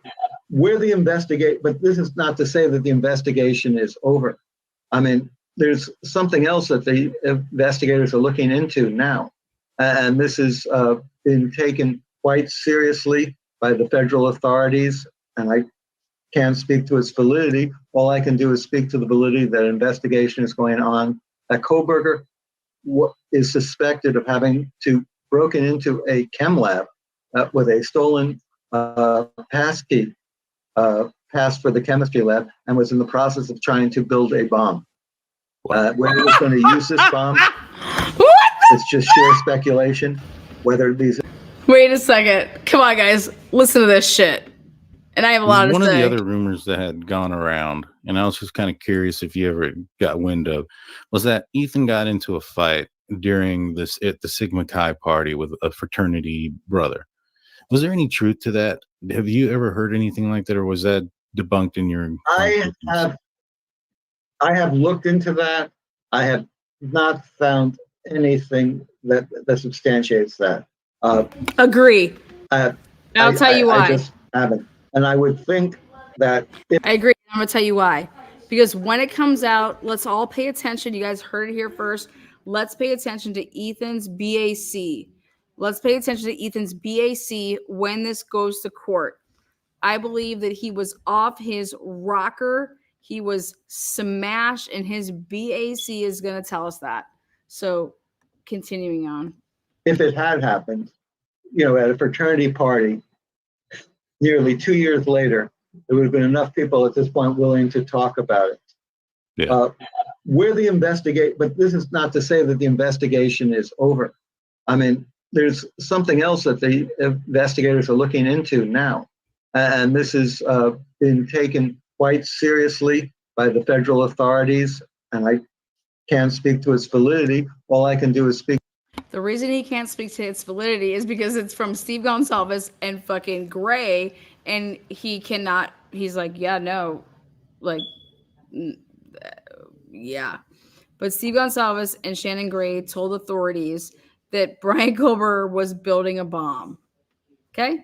But this is not to say that the investigation is over. I mean, there's something else that the investigators are looking into now. And this has been taken quite seriously by the federal authorities. And I can't speak to its validity. All I can do is speak to the validity that an investigation is going on. That Kohberger is suspected of having broken into a chem lab with a stolen passkey, pass for the chemistry lab, and was in the process of trying to build a bomb. Where he was going to use this bomb, it's just sheer speculation. Whether these. Wait a second. Come on, guys. Listen to this shit. And I have a lot to say. One of the other rumors that had gone around, and I was just kind of curious if you ever got wind of, was that Ethan got into a fight during this at the Sigma Chi party with a fraternity brother. Was there any truth to that? Have you ever heard anything like that, or was that debunked in your? I have looked into that. I have not found anything that substantiates that. Agree. I'll tell you why. I just haven't. And I would think that I agree. I'm going to tell you why. Because when it comes out, let's all pay attention. You guys heard it here first. Let's pay attention to Ethan's BAC. Let's pay attention to Ethan's BAC when this goes to court. I believe that he was off his rocker. He was smashed, and his BAC is going to tell us that. So, continuing on. If it had happened, at a fraternity party, nearly 2 years later, there would have been enough people at this point willing to talk about it. Yeah. Where the but this is not to say that the investigation is over. I mean, there's something else that the investigators are looking into now. And this has been taken quite seriously by the federal authorities. And I can't speak to its validity. All I can do is speak. The reason he can't speak to its validity is because it's from Steve Gonsalves and fucking Gray. And he cannot, he's like, yeah, no, like, yeah. But Steve Gonsalves and Shannon Gray told authorities that Bryan Kohberger was building a bomb. Okay?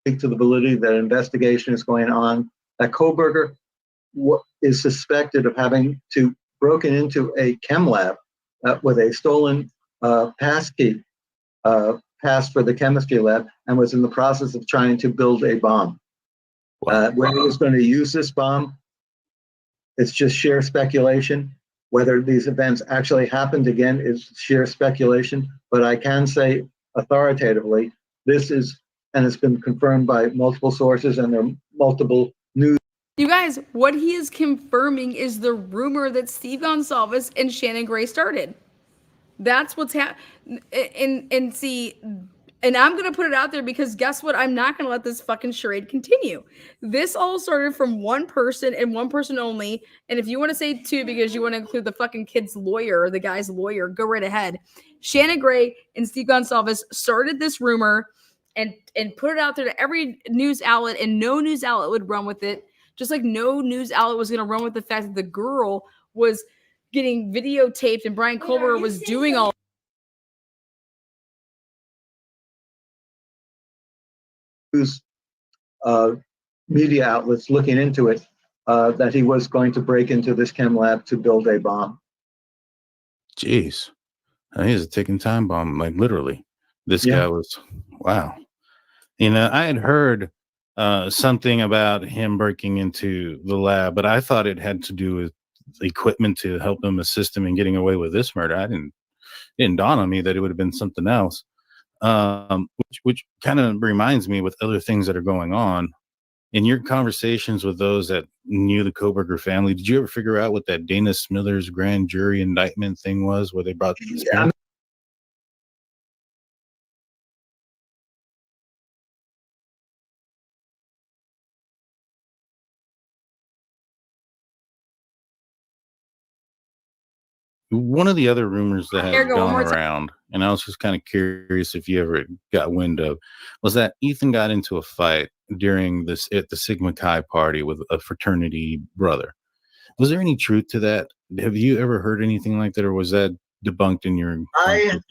Speak to the validity that investigation is going on. That Kohberger is suspected of having broken into a chem lab with a stolen passkey pass for the chemistry lab and was in the process of trying to build a bomb. Whether he was going to use this bomb, it's just sheer speculation. Whether these events actually happened again is sheer speculation. But I can say authoritatively, this is, and it's been confirmed by multiple sources, and there are multiple news. You guys, what he is confirming is the rumor that Steve Gonsalves and Shannon Gray started. That's what's happening. And see, and I'm going to put it out there because guess what? I'm not going to let this fucking charade continue. This all started from one person and one person only. And if you want to say two because you want to include the fucking kid's lawyer, the guy's lawyer, go right ahead. Shannon Gray and Steve Gonsalves started this rumor and put it out there to every news outlet, and no news outlet would run with it. Just like no news outlet was going to run with the fact that the girl was getting videotaped and Bryan Kohberger was doing all news media outlets looking into it, that he was going to break into this chem lab to build a bomb. Jeez. He's a ticking time bomb, like literally. This guy was, wow. I had heard something about him breaking into the lab, but I thought it had to do with equipment to help him assist him in getting away with this murder. It didn't dawn on me that it would have been something else. Which kind of reminds me with other things that are going on in your conversations with those that knew the Kohberger family. Did you ever figure out what that Dana Smithers grand jury indictment thing was, where they brought this one of the other rumors that had gone around, and I was just kind of curious if you ever got wind of, was that Ethan got into a fight during this at the Sigma Chi party with a fraternity brother. Was there any truth to that? Have you ever heard anything like that, or was that debunked in your? I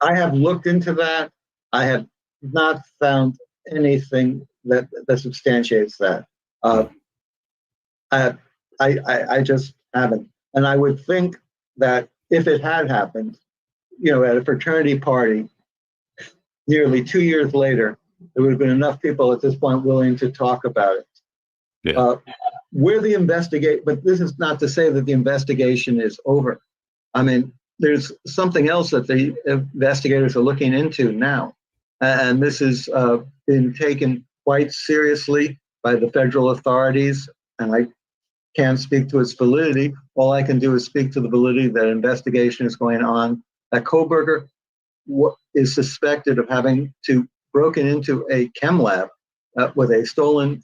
have looked into that. I have not found anything that substantiates that. I just haven't. And I would think that if it had happened, at a fraternity party, nearly 2 years later, there would have been enough people at this point willing to talk about it. Yeah. But this is not to say that the investigation is over. I mean, there's something else that the investigators are looking into now. And this has been taken quite seriously by the federal authorities. And I can't speak to its validity. All I can do is speak to the validity that investigation is going on. That Kohberger is suspected of having broken into a chem lab with a stolen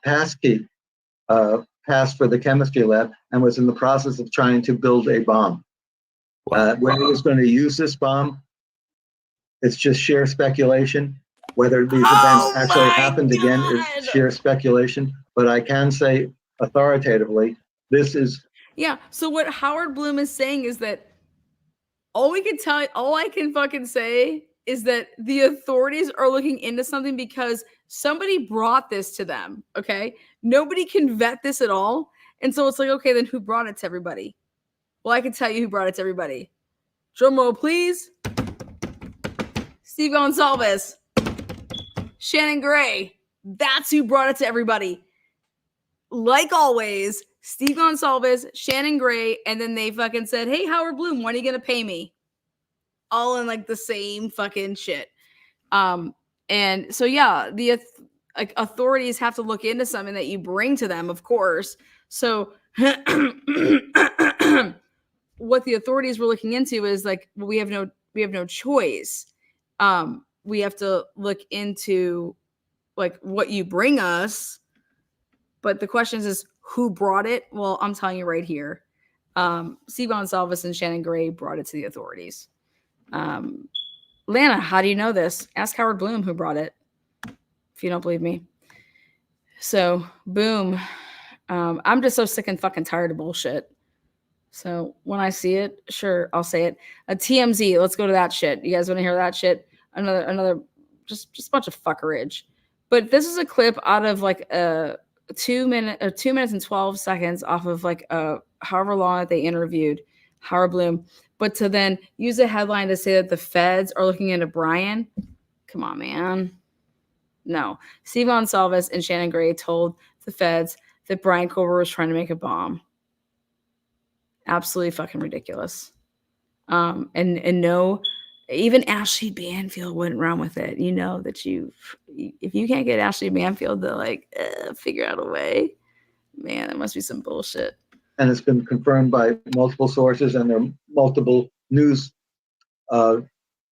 passkey pass for the chemistry lab and was in the process of trying to build a bomb. Whether he was going to use this bomb, it's just sheer speculation. Whether these events actually happened again is sheer speculation. But I can say authoritatively, this is. Yeah. So what Howard Bloom is saying is that all I can fucking say is that the authorities are looking into something because somebody brought this to them. Okay. Nobody can vet this at all. And so it's like, okay, then who brought it to everybody? Well, I can tell you who brought it to everybody. Drum roll, please. Steve Gonsalves, Shannon Gray. That's who brought it to everybody. Like always, Steve Gonsalves, Shannon Gray, and then they fucking said, hey, Howard Bloom, when are you going to pay me? All in like the same fucking shit. And so, yeah, the authorities have to look into something that you bring to them, of course. So what the authorities were looking into is like, well, we have no choice. We have to look into like what you bring us. But the question is who brought it? Well, I'm telling you right here. Steve Gonsalves and Shannon Gray brought it to the authorities. Lana, how do you know this? Ask Howard Bloom who brought it, if you don't believe me. So, boom. I'm just so sick and fucking tired of bullshit. So when I see it, sure, I'll say it. A TMZ, let's go to that shit. You guys want to hear that shit? Another, just a bunch of fuckerage. But this is a clip out of like a 2 minutes and 12 seconds off of like however long that they interviewed Howard Bloom. But to then use a headline to say that the feds are looking into Bryan, come on, man. No. Steve Gonsalves and Shannon Gray told the feds that Bryan Kohberger was trying to make a bomb. Absolutely fucking ridiculous. And no, even Ashley Banfield wouldn't run with it. You know that if you can't get Ashley Banfield to like figure out a way, man, that must be some bullshit. And it's been confirmed by multiple sources, and there are multiple news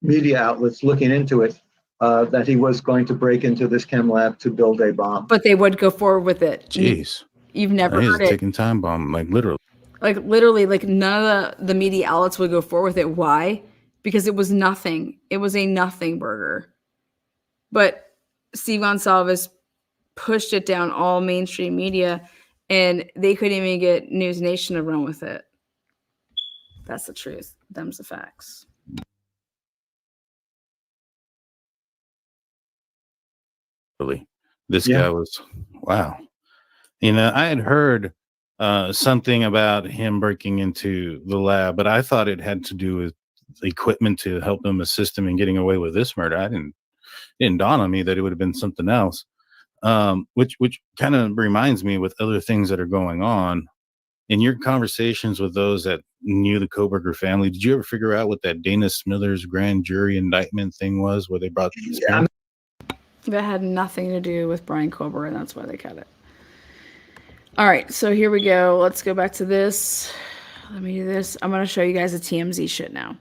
media outlets looking into it, that he was going to break into this chem lab to build a bomb. But they would go forward with it. Jeez. You've never heard a it. ticking time bomb, like literally. Like literally, like none of the media outlets would go forward with it. Why? Because it was nothing. It was a nothing burger. But Steve Gonsalves pushed it down all mainstream media, and they couldn't even get NewsNation to run with it. That's the truth. Them's the facts. Really, this guy was wow. You know, I had heard something about him breaking into the lab, but I thought it had to do with equipment to help him assist him in getting away with this murder. It didn't dawn on me that it would have been something else. Which kind of reminds me with other things that are going on in your conversations with those that knew the Kohberger family. Did you ever figure out what that Dana Smithers grand jury indictment thing was, where they brought his parents? That had nothing to do with Bryan Kohberger, and that's why they cut it. All right, so here we go. Let's go back to this. Let me do this. I'm going to show you guys the TMZ shit now.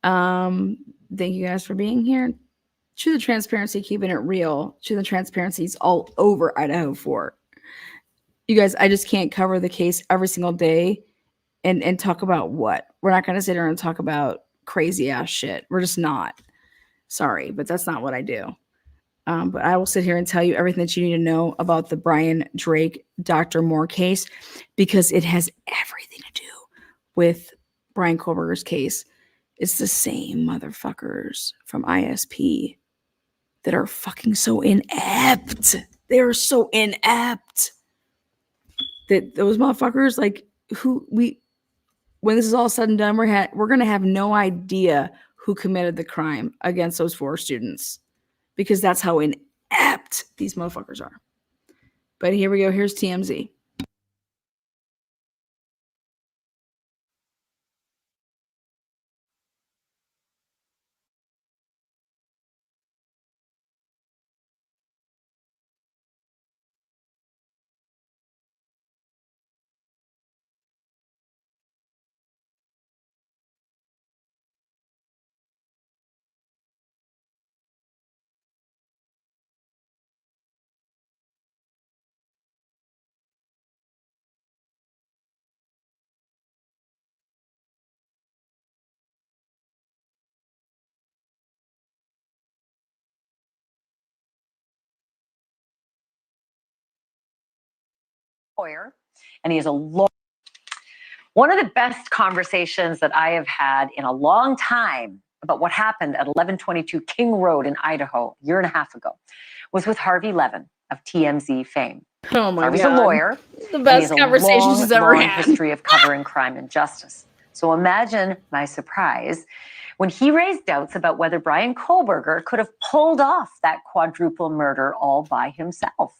Thank you guys for being here. Truth and transparency, keeping it real. Truth and transparency is all over Idaho4. You guys, I just can't cover the case every single day and talk about what. We're not going to sit here and talk about crazy ass shit. We're just not. Sorry, but that's not what I do. But I will sit here and tell you everything that you need to know about the Brian Drake, Dr. Moore case, because it has everything to do with Bryan Kohberger's case. It's the same motherfuckers from ISP that are fucking so inept. They are so inept that those motherfuckers, like, when this is all said and done, we're going to have no idea who committed the crime against those 4 students, because that's how inept these motherfuckers are. But here we go. Here's TMZ. And he is a lawyer. One of the best conversations that I have had in a long time about what happened at 1122 King Road in Idaho a year and a half ago was with Harvey Levin of TMZ fame. Oh my Harvey's God. a lawyer. The best conversation she's ever had. History of covering crime and justice. So imagine my surprise when he raised doubts about whether Bryan Kohberger could have pulled off that quadruple murder all by himself.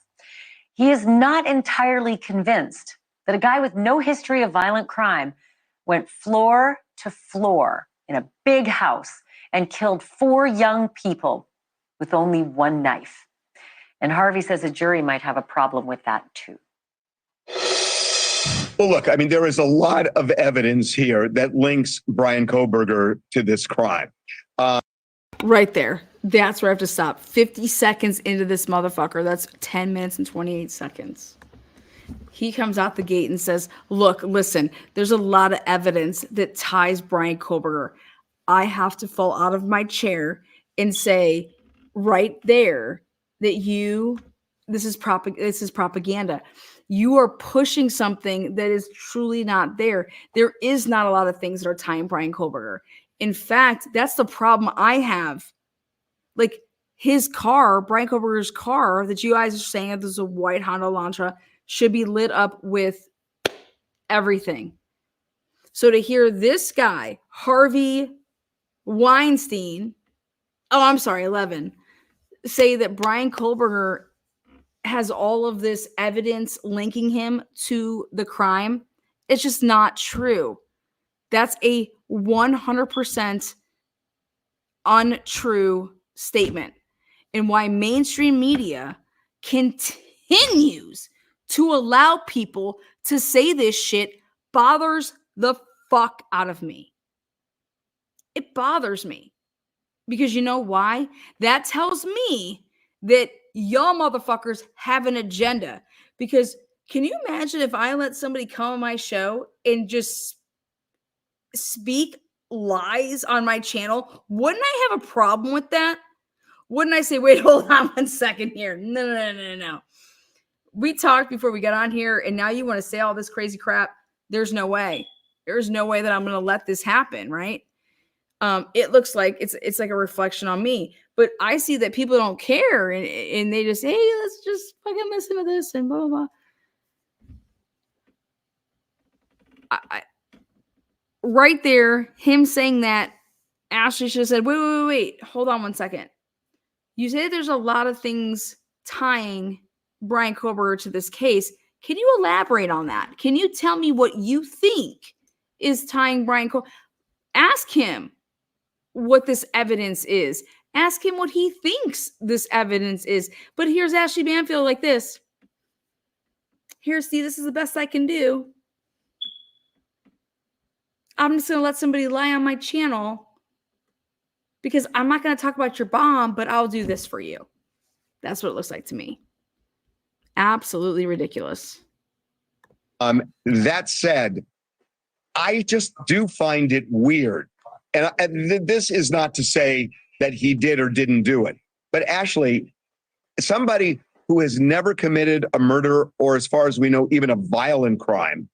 He is not entirely convinced that a guy with no history of violent crime went floor to floor in a big house and killed 4 young people with only one knife. And Harvey says a jury might have a problem with that too. Well, look, I mean, there is a lot of evidence here that links Bryan Kohberger to this crime. Right there. That's where I have to stop. 50 seconds into this motherfucker. That's 10 minutes and 28 seconds. He comes out the gate and says, look, listen, there's a lot of evidence that ties Bryan Kohberger. I have to fall out of my chair and say right there that this is propaganda. You are pushing something that is truly not there. There is not a lot of things that are tying Bryan Kohberger. In fact, that's the problem I have. Like his car, Bryan Kohberger's car that you guys are saying that there's a white Honda Elantra should be lit up with everything. So to hear this guy, Harvey Weinstein, 11, say that Bryan Kohberger has all of this evidence linking him to the crime, it's just not true. That's a 100% untrue statement. And why mainstream media continues to allow people to say this shit bothers the fuck out of me. It bothers me. Because you know why? That tells me that y'all motherfuckers have an agenda. Because can you imagine if I let somebody come on my show and just speak lies on my channel? Wouldn't I have a problem with that? Wouldn't I say, wait, hold on 1 second here? No. We talked before we got on here, and now you want to say all this crazy crap? There's no way. There's no way that I'm going to let this happen, right? It looks like it's like a reflection on me. But I see that people don't care, and they just, hey, let's just fucking listen to this and blah, blah, blah. Right there, him saying that, Ashley should have said, wait, hold on 1 second. You say there's a lot of things tying Bryan Kohberger to this case. Can you elaborate on that? Can you tell me what you think is tying Bryan Kohberger? Ask him what this evidence is. Ask him what he thinks this evidence is. But here's Ashley Banfield like this. Here, Steve, this is the best I can do. I'm just going to let somebody lie on my channel because I'm not going to talk about your bomb, but I'll do this for you. That's what it looks like to me. Absolutely ridiculous. That said, I just do find it weird. And this is not to say that he did or didn't do it. But Ashley, somebody who has never committed a murder or, as far as we know, even a violent crime,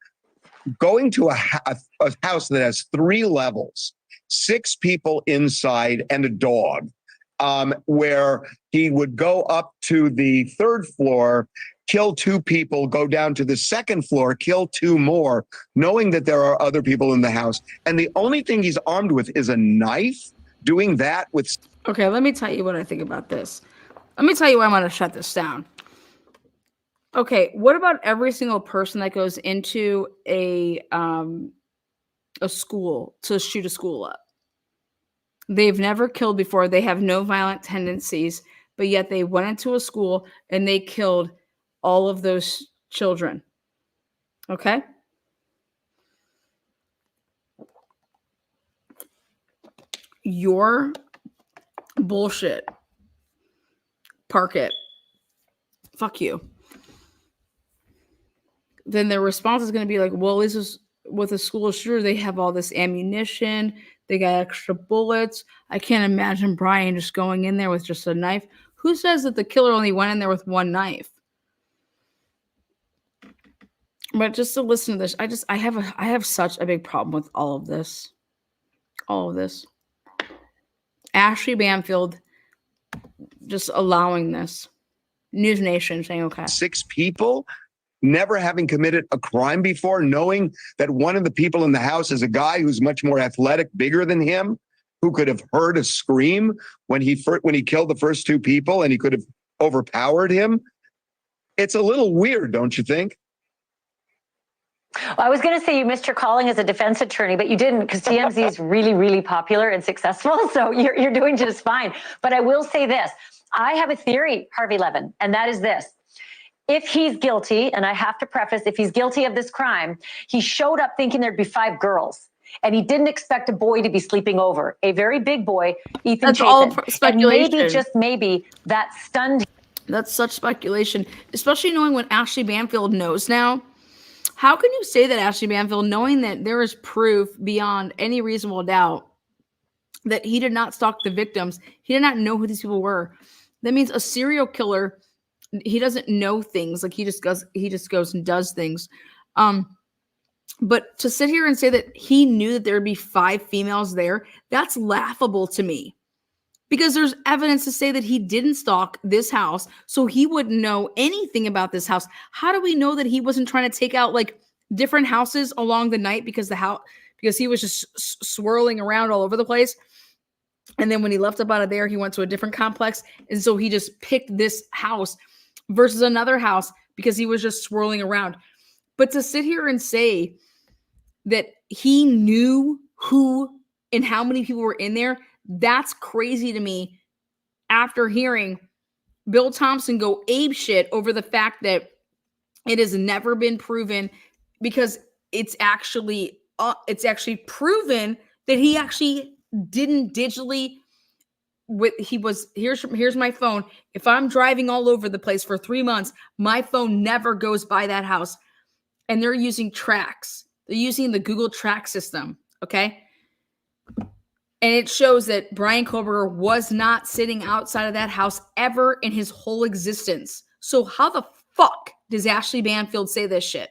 going to a house that has 3 levels, 6 people inside and a dog, where he would go up to the 3rd floor, kill 2 people, go down to the 2nd floor, kill 2 more, knowing that there are other people in the house. And the only thing he's armed with is a knife, doing that with... Okay, let me tell you what I think about this. Let me tell you why I'm going to shut this down. Okay, what about every single person that goes into a school to shoot a school up? They've never killed before. They have no violent tendencies, but yet they went into a school and they killed all of those children. Okay? Your bullshit. Park it. Fuck you. Then their response is going to be like, well, this is with a school shooter. They have all this ammunition. They got extra bullets. I can't imagine Bryan just going in there with just a knife. Who says that the killer only went in there with 1 knife? But just to listen to this, I have such a big problem with all of this. All of this. Ashley Banfield just allowing this. NewsNation saying, okay. 6 people, never having committed a crime before, knowing that one of the people in the house is a guy who's much more athletic, bigger than him. who could have heard a scream when he killed the first two people and he could have overpowered him. It's a little weird, don't you think? Well, I was going to say you missed your calling as a defense attorney, but you didn't, because TMZ is really, really popular and successful. So you're doing just fine. But I will say this. I have a theory, Harvey Levin, and that is this. If he's guilty, and I have to preface, if he's guilty of this crime, he showed up thinking there'd be 5 girls. And he didn't expect a boy to be sleeping over. A very big boy, Ethan That's Chapin. all speculation. And maybe, just maybe, that stunned him. That's such speculation, especially knowing what Ashley Banfield knows now. How can you say that, Ashley Banfield, knowing that there is proof beyond any reasonable doubt that he did not stalk the victims? He did not know who these people were. That means a serial killer, he doesn't know things. Like he just goes and does things. But to sit here and say that he knew that there would be 5 females there, that's laughable to me. Because there's evidence to say that he didn't stalk this house, so he wouldn't know anything about this house. How do we know that he wasn't trying to take out like different houses along the night because he was just swirling around all over the place? And then when he left up out of there, he went to a different complex, and so he just picked this house versus another house because he was just swirling around. But to sit here and say that he knew who and how many people were in there, that's crazy to me after hearing Bill Thompson go apeshit over the fact that it has never been proven, because it's actually proven that he actually didn't digitally here's my phone. If I'm driving all over the place for 3 months, my phone never goes by that house. And they're using tracks. They're using the Google track system. Okay. And it shows that Bryan Kohberger was not sitting outside of that house ever in his whole existence. So how the fuck does Ashley Banfield say this shit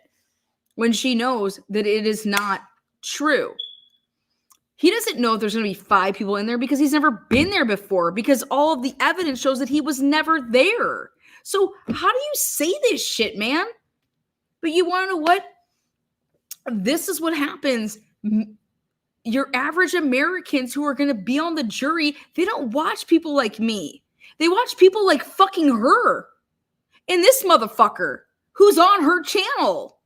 when she knows that it is not true? He doesn't know if there's going to be 5 people in there because he's never been there before, because all of the evidence shows that he was never there. So how do you say this shit, man? But you want to know what? This is what happens. Your average Americans who are going to be on the jury, they don't watch people like me. They watch people like fucking her and this motherfucker who's on her channel.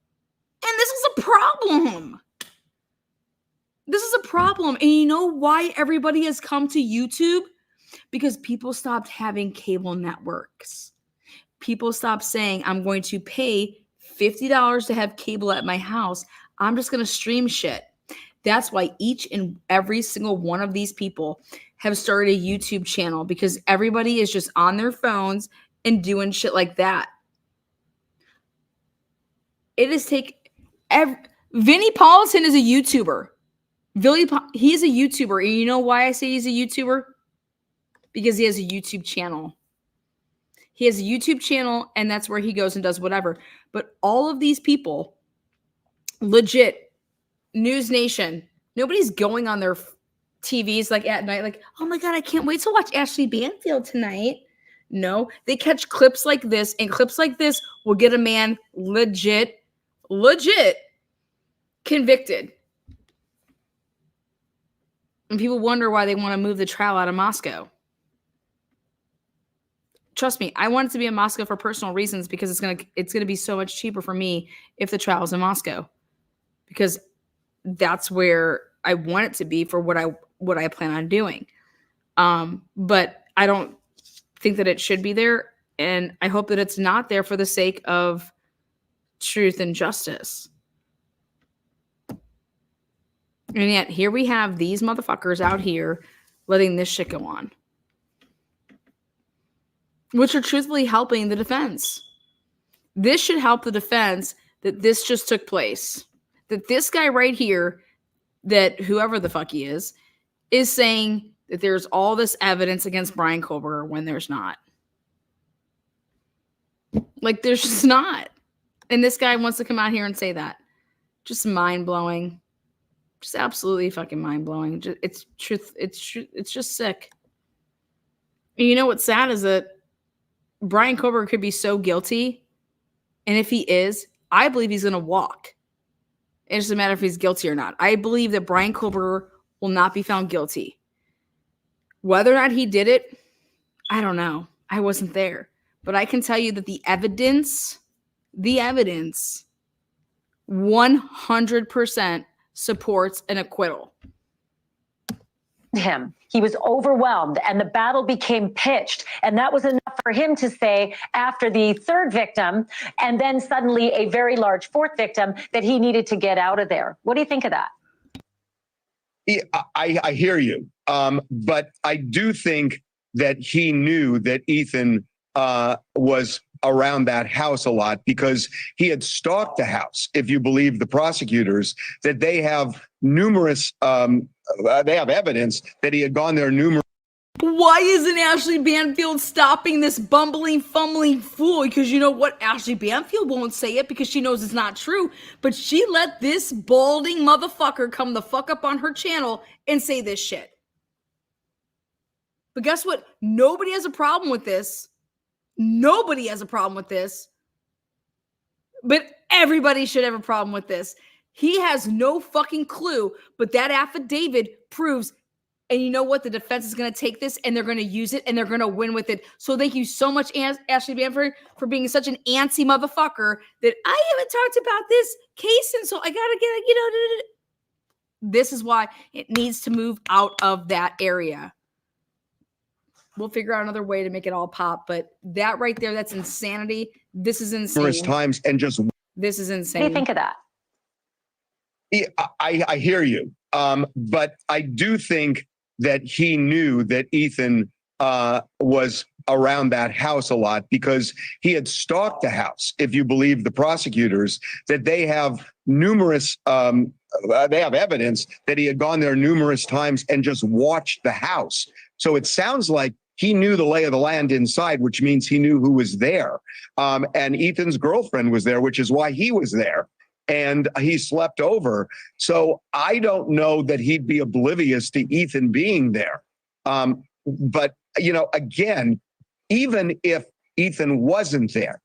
And this is a problem. This is a problem. And you know why everybody has come to YouTube? Because people stopped having cable networks. People stopped saying, I'm going to pay $50 to have cable at my house. I'm just going to stream shit. That's why each and every single one of these people have started a YouTube channel, because everybody is just on their phones and doing shit like that. It is Vinnie Paulson is a YouTuber. He's a YouTuber. And you know why I say he's a YouTuber? Because he has a YouTube channel. He has a YouTube channel, and that's where he goes and does whatever. But all of these people, legit, NewsNation, nobody's going on their TVs like at night, like, oh my God, I can't wait to watch Ashley Banfield tonight. No, they catch clips like this, and clips like this will get a man legit convicted. And people wonder why they want to move the trial out of Moscow. Trust me, I want it to be in Moscow for personal reasons, because it's gonna be so much cheaper for me if the trial is in Moscow, because that's where I want it to be for what I plan on doing. But I don't think that it should be there, and I hope that it's not there for the sake of truth and justice. And yet here we have these motherfuckers out here letting this shit go on, which are truthfully helping the defense. This should help the defense that this just took place. That this guy right here, that whoever the fuck he is saying that there's all this evidence against Bryan Kohberger when there's not. Like, there's just not. And this guy wants to come out here and say that. Just mind-blowing. Just absolutely fucking mind-blowing. It's truth. It's just sick. And you know what's sad is that Bryan Kohberger could be so guilty. And if he is, I believe he's going to walk. It doesn't matter if he's guilty or not. I believe that Bryan Kohberger will not be found guilty. Whether or not he did it, I don't know. I wasn't there. But I can tell you that the evidence 100% supports an acquittal. Him. He was overwhelmed and the battle became pitched. And that was enough for him to say after the third victim and then suddenly a very large fourth victim that he needed to get out of there. What do you think of that? Yeah, I hear you. But I do think that he knew that Ethan was around that house a lot because he had stalked the house, if you believe the prosecutors, that they have numerous, they have evidence that he had gone there numerous. Why isn't Ashley Banfield stopping this bumbling, fumbling fool? Because you know what? Ashley Banfield won't say it because she knows it's not true. But she let this balding motherfucker come the fuck up on her channel and say this shit. But guess what? Nobody has a problem with this. Nobody has a problem with this. But everybody should have a problem with this. He has no fucking clue, but that affidavit proves. And you know what? The defense is going to take this and they're going to use it and they're going to win with it. So thank you so much, Ashley Banfield, for being such an antsy motherfucker that I haven't talked about this case. And so I got to get, this is why it needs to move out of that area. We'll figure out another way to make it all pop. But that right there, that's insanity. This is insane. Numerous times and just. This is insane. What do you think of that? Yeah, I hear you. But I do think that he knew that Ethan was around that house a lot because he had stalked the house, if you believe the prosecutors, that they have numerous, they have evidence that he had gone there numerous times and just watched the house. So it sounds like he knew the lay of the land inside, which means he knew who was there. And Ethan's girlfriend was there, which is why he was there. And he slept over. So I don't know that he'd be oblivious to Ethan being there. But, you know, again, even if Ethan wasn't there,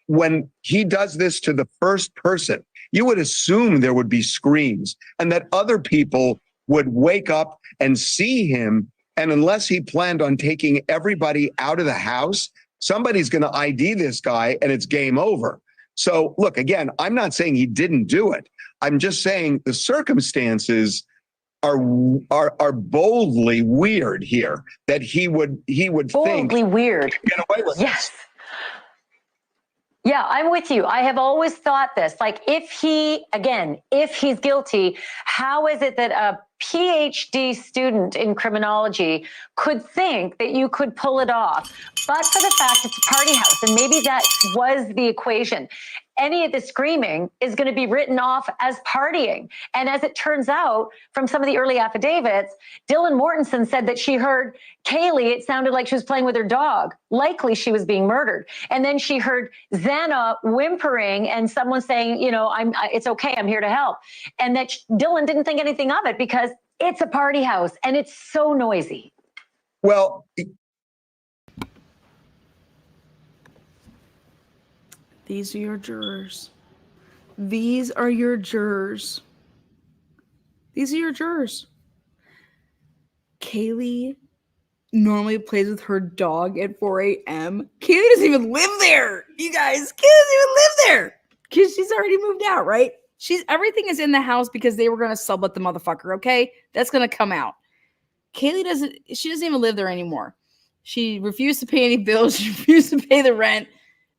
when he does this to the first person, you would assume there would be screams and that other people would wake up and see him. And unless he planned on taking everybody out of the house, somebody's going to ID this guy and it's game over. So look, again, I'm not saying he didn't do it. I'm just saying the circumstances are boldly weird here that he would boldly think weird. Get away with yes. This. Yeah, I'm with you. I have always thought this, like if he's guilty, how is it that a PhD student in criminology could think that you could pull it off? But for the fact it's a party house, and maybe that was the equation. Any of the screaming is going to be written off as partying. And as it turns out, from some of the early affidavits, Dylan Mortensen said that she heard Kaylee, it sounded like she was playing with her dog. Likely she was being murdered. And then she heard Xana whimpering and someone saying, you know, it's okay, I'm here to help. And that Dylan didn't think anything of it because it's a party house and it's so noisy. Well, these are your jurors. These are your jurors. These are your jurors. Kaylee normally plays with her dog at 4 a.m. Kaylee doesn't even live there. You guys, Kaylee doesn't even live there because she's already moved out, right? Everything is in the house because they were going to sublet the motherfucker, okay? That's going to come out. Kaylee doesn't even live there anymore. She refused to pay any bills. She refused to pay the rent.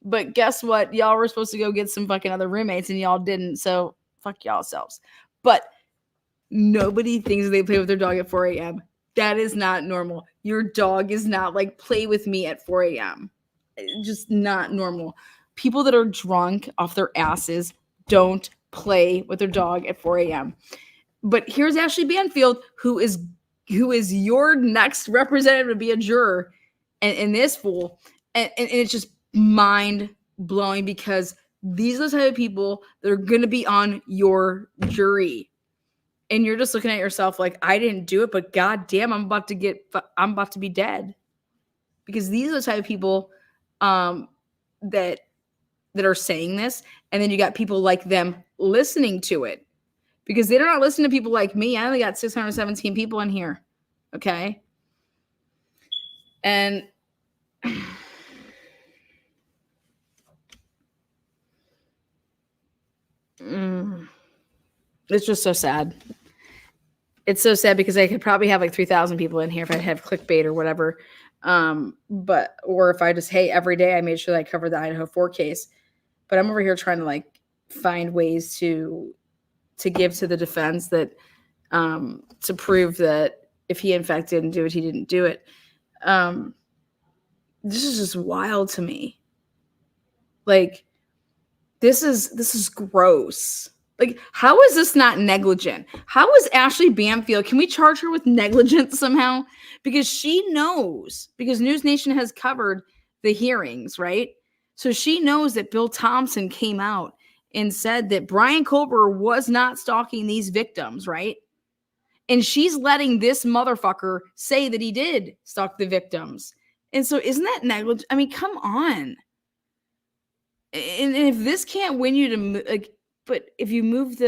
But guess what? Y'all were supposed to go get some fucking other roommates and y'all didn't. So fuck y'all selves. But nobody thinks they play with their dog at 4 a.m. That is not normal. Your dog is not like play with me at 4 a.m. Just not normal. People that are drunk off their asses don't play with their dog at 4 a.m. But here's Ashley Banfield, who is your next representative to be a juror and this fool. And it's just mind blowing because these are the type of people that are going to be on your jury. And you're just looking at yourself like, I didn't do it, but goddamn, I'm about to be dead. Because these are the type of people that are saying this. And then you got people like them listening to it. Because they're not listening to people like me. I only got 617 people in here. Okay. And it's just so sad. It's so sad because I could probably have like 3,000 people in here if I have clickbait or whatever. Or if I just, hey, every day I made sure that I covered the Idaho4 case. But I'm over here trying to like find ways to give to the defense that to prove that if he in fact didn't do it, he didn't do it. This is just wild to me. Like, this is gross. Like, how is this not negligent? How is Ashley Bamfield? Can we charge her with negligence somehow? Because she knows, because NewsNation has covered the hearings, right? So she knows that Bill Thompson came out and said that Bryan Kohberger was not stalking these victims, right? And she's letting this motherfucker say that he did stalk the victims. And so isn't that negligent? I mean, come on. And if this can't win you to, like, but if you move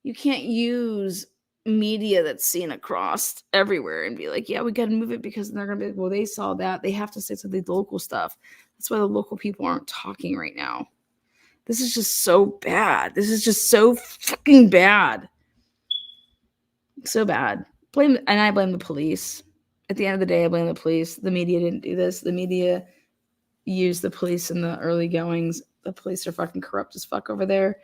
you can't use media that's seen across everywhere and be like, yeah, we got to move it because they're going to be like, well, they saw that. They have to say some of the local stuff. That's why the local people aren't talking right now. This is just so bad. This is just so fucking bad. So bad. And I blame the police. At the end of the day, I blame the police. The media didn't do this. The media used the police in the early goings. The police are fucking corrupt as fuck over there.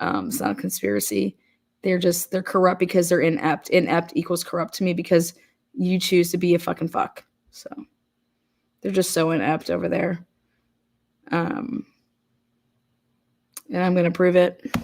It's not a conspiracy. They're corrupt because they're inept. Inept equals corrupt to me because you choose to be a fucking fuck. So they're just so inept over there. And I'm going to prove it.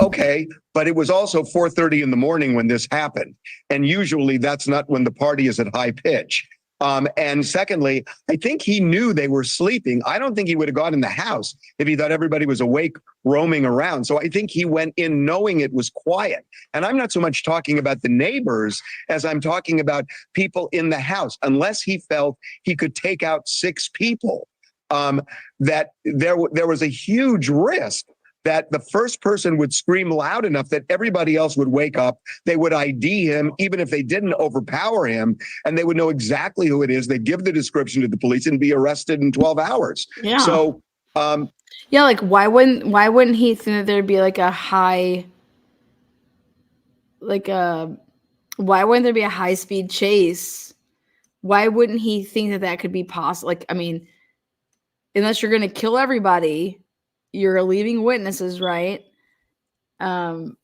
Okay, but it was also 4:30 in the morning when this happened. And usually that's not when the party is at high pitch. And secondly, I think he knew they were sleeping. I don't think he would have gone in the house if he thought everybody was awake roaming around. So I think he went in knowing it was quiet. And I'm not so much talking about the neighbors as I'm talking about people in the house. Unless he felt he could take out 6 people, that there was a huge risk that the first person would scream loud enough that everybody else would wake up. They would ID him, even if they didn't overpower him, and they would know exactly who it is. They'd give the description to the police and be arrested in 12 hours. Yeah. So, yeah, like why wouldn't he think that there'd be like a high, why wouldn't there be a high speed chase? Why wouldn't he think that could be possible? Like, I mean, unless you're going to kill everybody, you're leaving witnesses, right? When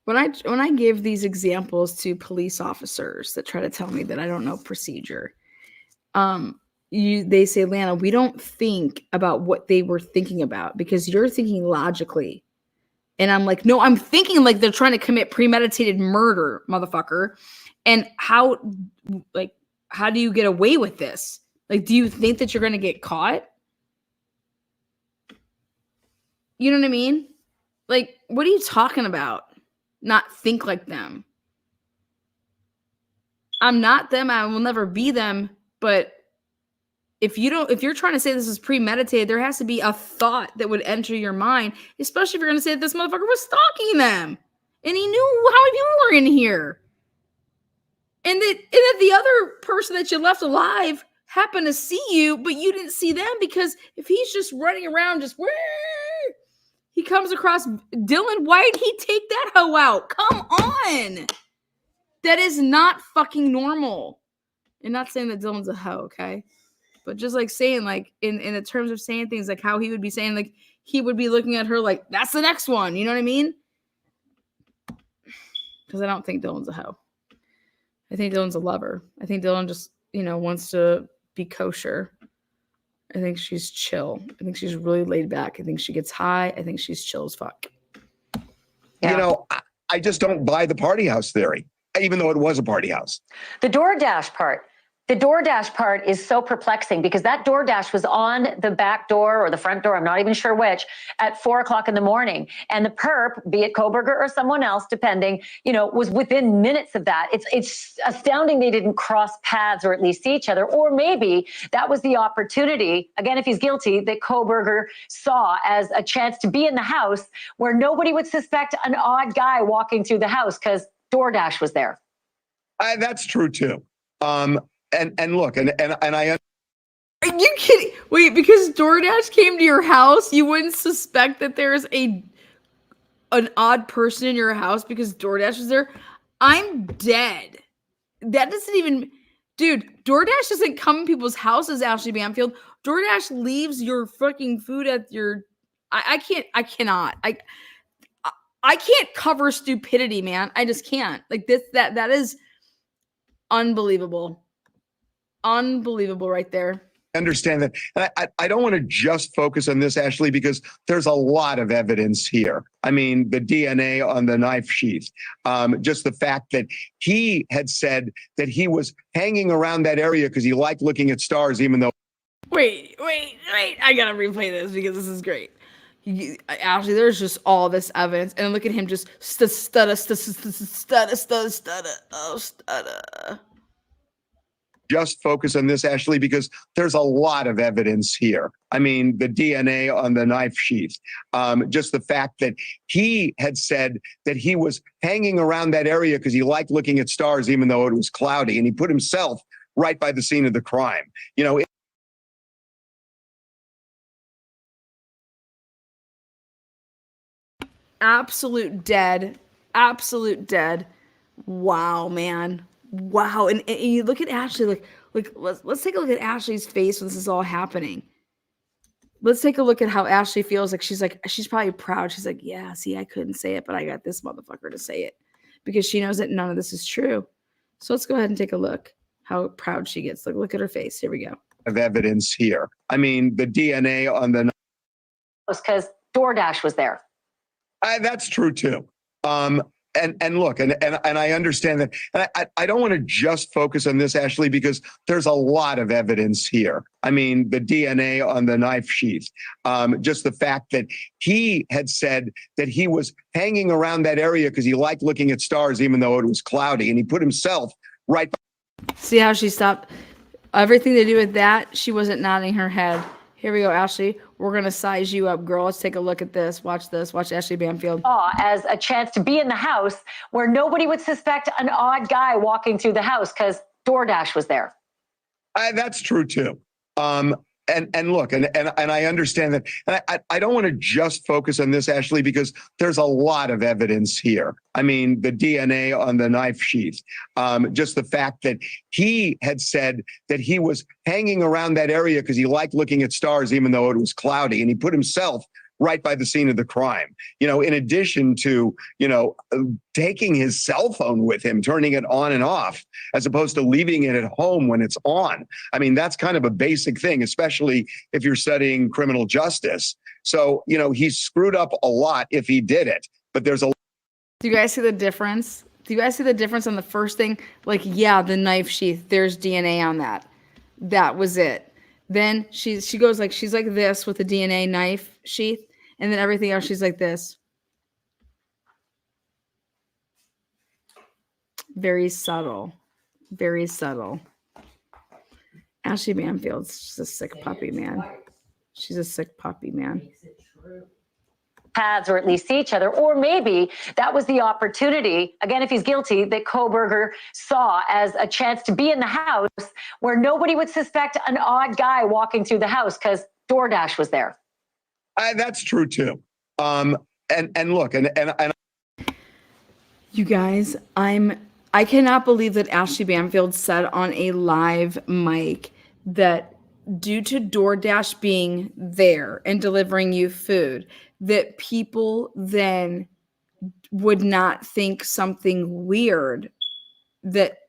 I give these examples to police officers that try to tell me that I don't know procedure, they say, Lana, we don't think about what they were thinking about because you're thinking logically. And I'm like, no, I'm thinking like they're trying to commit premeditated murder, motherfucker. And how do you get away with this? Like, do you think that you're going to get caught? You know what I mean? Like, what are you talking about? Not think like them. I'm not them. I will never be them. But if you're trying to say this is premeditated, there has to be a thought that would enter your mind, especially if you're going to say that this motherfucker was stalking them and he knew how many people were in here. And that the other person that you left alive happened to see you, but you didn't see them because if he's just running around, he comes across Dylan, why did he take that hoe out? Come on. That is not fucking normal. And not saying that Dylan's a hoe, okay? But just like saying, like, in the terms of saying things, like how he would be saying, like, he would be looking at her like, that's the next one. You know what I mean? Because I don't think Dylan's a hoe. I think Dylan's a lover. I think Dylan just, wants to be kosher. I think she's chill. I think she's really laid back. I think she gets high. I think she's chill as fuck. Yeah. I just don't buy the party house theory, even though it was a party house. The DoorDash part. The DoorDash part is so perplexing because that DoorDash was on the back door or the front door, I'm not even sure which, at 4 o'clock in the morning. And the perp, be it Kohberger or someone else, depending, was within minutes of that. It's astounding they didn't cross paths or at least see each other. Or maybe that was the opportunity, again, if he's guilty, that Kohberger saw as a chance to be in the house where nobody would suspect an odd guy walking through the house because DoorDash was there. That's true too. And look, and I. Are you kidding? Wait, because DoorDash came to your house, you wouldn't suspect that there's an odd person in your house because DoorDash was there? I'm dead. That doesn't even, dude. DoorDash doesn't come in people's houses. Ashley Banfield. DoorDash leaves your fucking food at your. I cannot. I can't cover stupidity, man. I just can't. Like this. That is unbelievable. Unbelievable right there. Understand that. And I don't want to just focus on this, Ashley, because there's a lot of evidence here. I mean, the DNA on the knife sheath, just the fact that he had said that he was hanging around that area because he liked looking at stars, even though. Wait. I gotta replay this because this is great. Ashley, there's just all this evidence, and look at him just stutter. Just focus on this, Ashley, because there's a lot of evidence here. I mean, the DNA on the knife sheath, just the fact that he had said that he was hanging around that area because he liked looking at stars, even though it was cloudy, and he put himself right by the scene of the crime. Absolute dead. Wow, man. Wow. And you look at Ashley, let's take a look at Ashley's face when this is all happening. Let's take a look at how Ashley feels. She's probably proud. She's like, yeah, see, I couldn't say it, but I got this motherfucker to say it because she knows that none of this is true. So let's go ahead and take a look how proud she gets. Look at her face. Here we go. Of evidence here. I mean, the DNA on the. Because DoorDash was there. That's true too. And look, and I understand that. And I don't want to just focus on this, Ashley, because there's a lot of evidence here. I mean, the DNA on the knife sheath, just the fact that he had said that he was hanging around that area because he liked looking at stars, even though it was cloudy, and he put himself right. See how she stopped? Everything to do with that, she wasn't nodding her head. Here we go, Ashley. We're going to size you up, girl. Let's take a look at this. Watch this. Watch Ashley Banfield. As a chance to be in the house where nobody would suspect an odd guy walking through the house because DoorDash was there. That's true too. And look, and I understand that. And I don't want to just focus on this, Ashley, because there's a lot of evidence here. I mean, the DNA on the knife sheath, just the fact that he had said that he was hanging around that area because he liked looking at stars, even though it was cloudy, and he put himself right by the scene of the crime. In addition to, taking his cell phone with him, turning it on and off, as opposed to leaving it at home when it's on. I mean, that's kind of a basic thing, especially if you're studying criminal justice. So, he screwed up a lot if he did it, but there's a. Do you guys see the difference? Do you guys see the difference on the first thing? Yeah, the knife sheath, there's DNA on that. That was it. Then she goes she's like this with the DNA knife sheath. And then everything else, she's like this. Very subtle. Very subtle. Ashley Banfield's just a sick puppy, man. She's a sick puppy, man. Paths or at least see each other. Or maybe that was the opportunity, again, if he's guilty, that Kohberger saw as a chance to be in the house where nobody would suspect an odd guy walking through the house because DoorDash was there. That's true too. And look, and you guys, I cannot believe that Ashley Banfield said on a live mic that due to DoorDash being there and delivering you food, that people then would not think something weird, that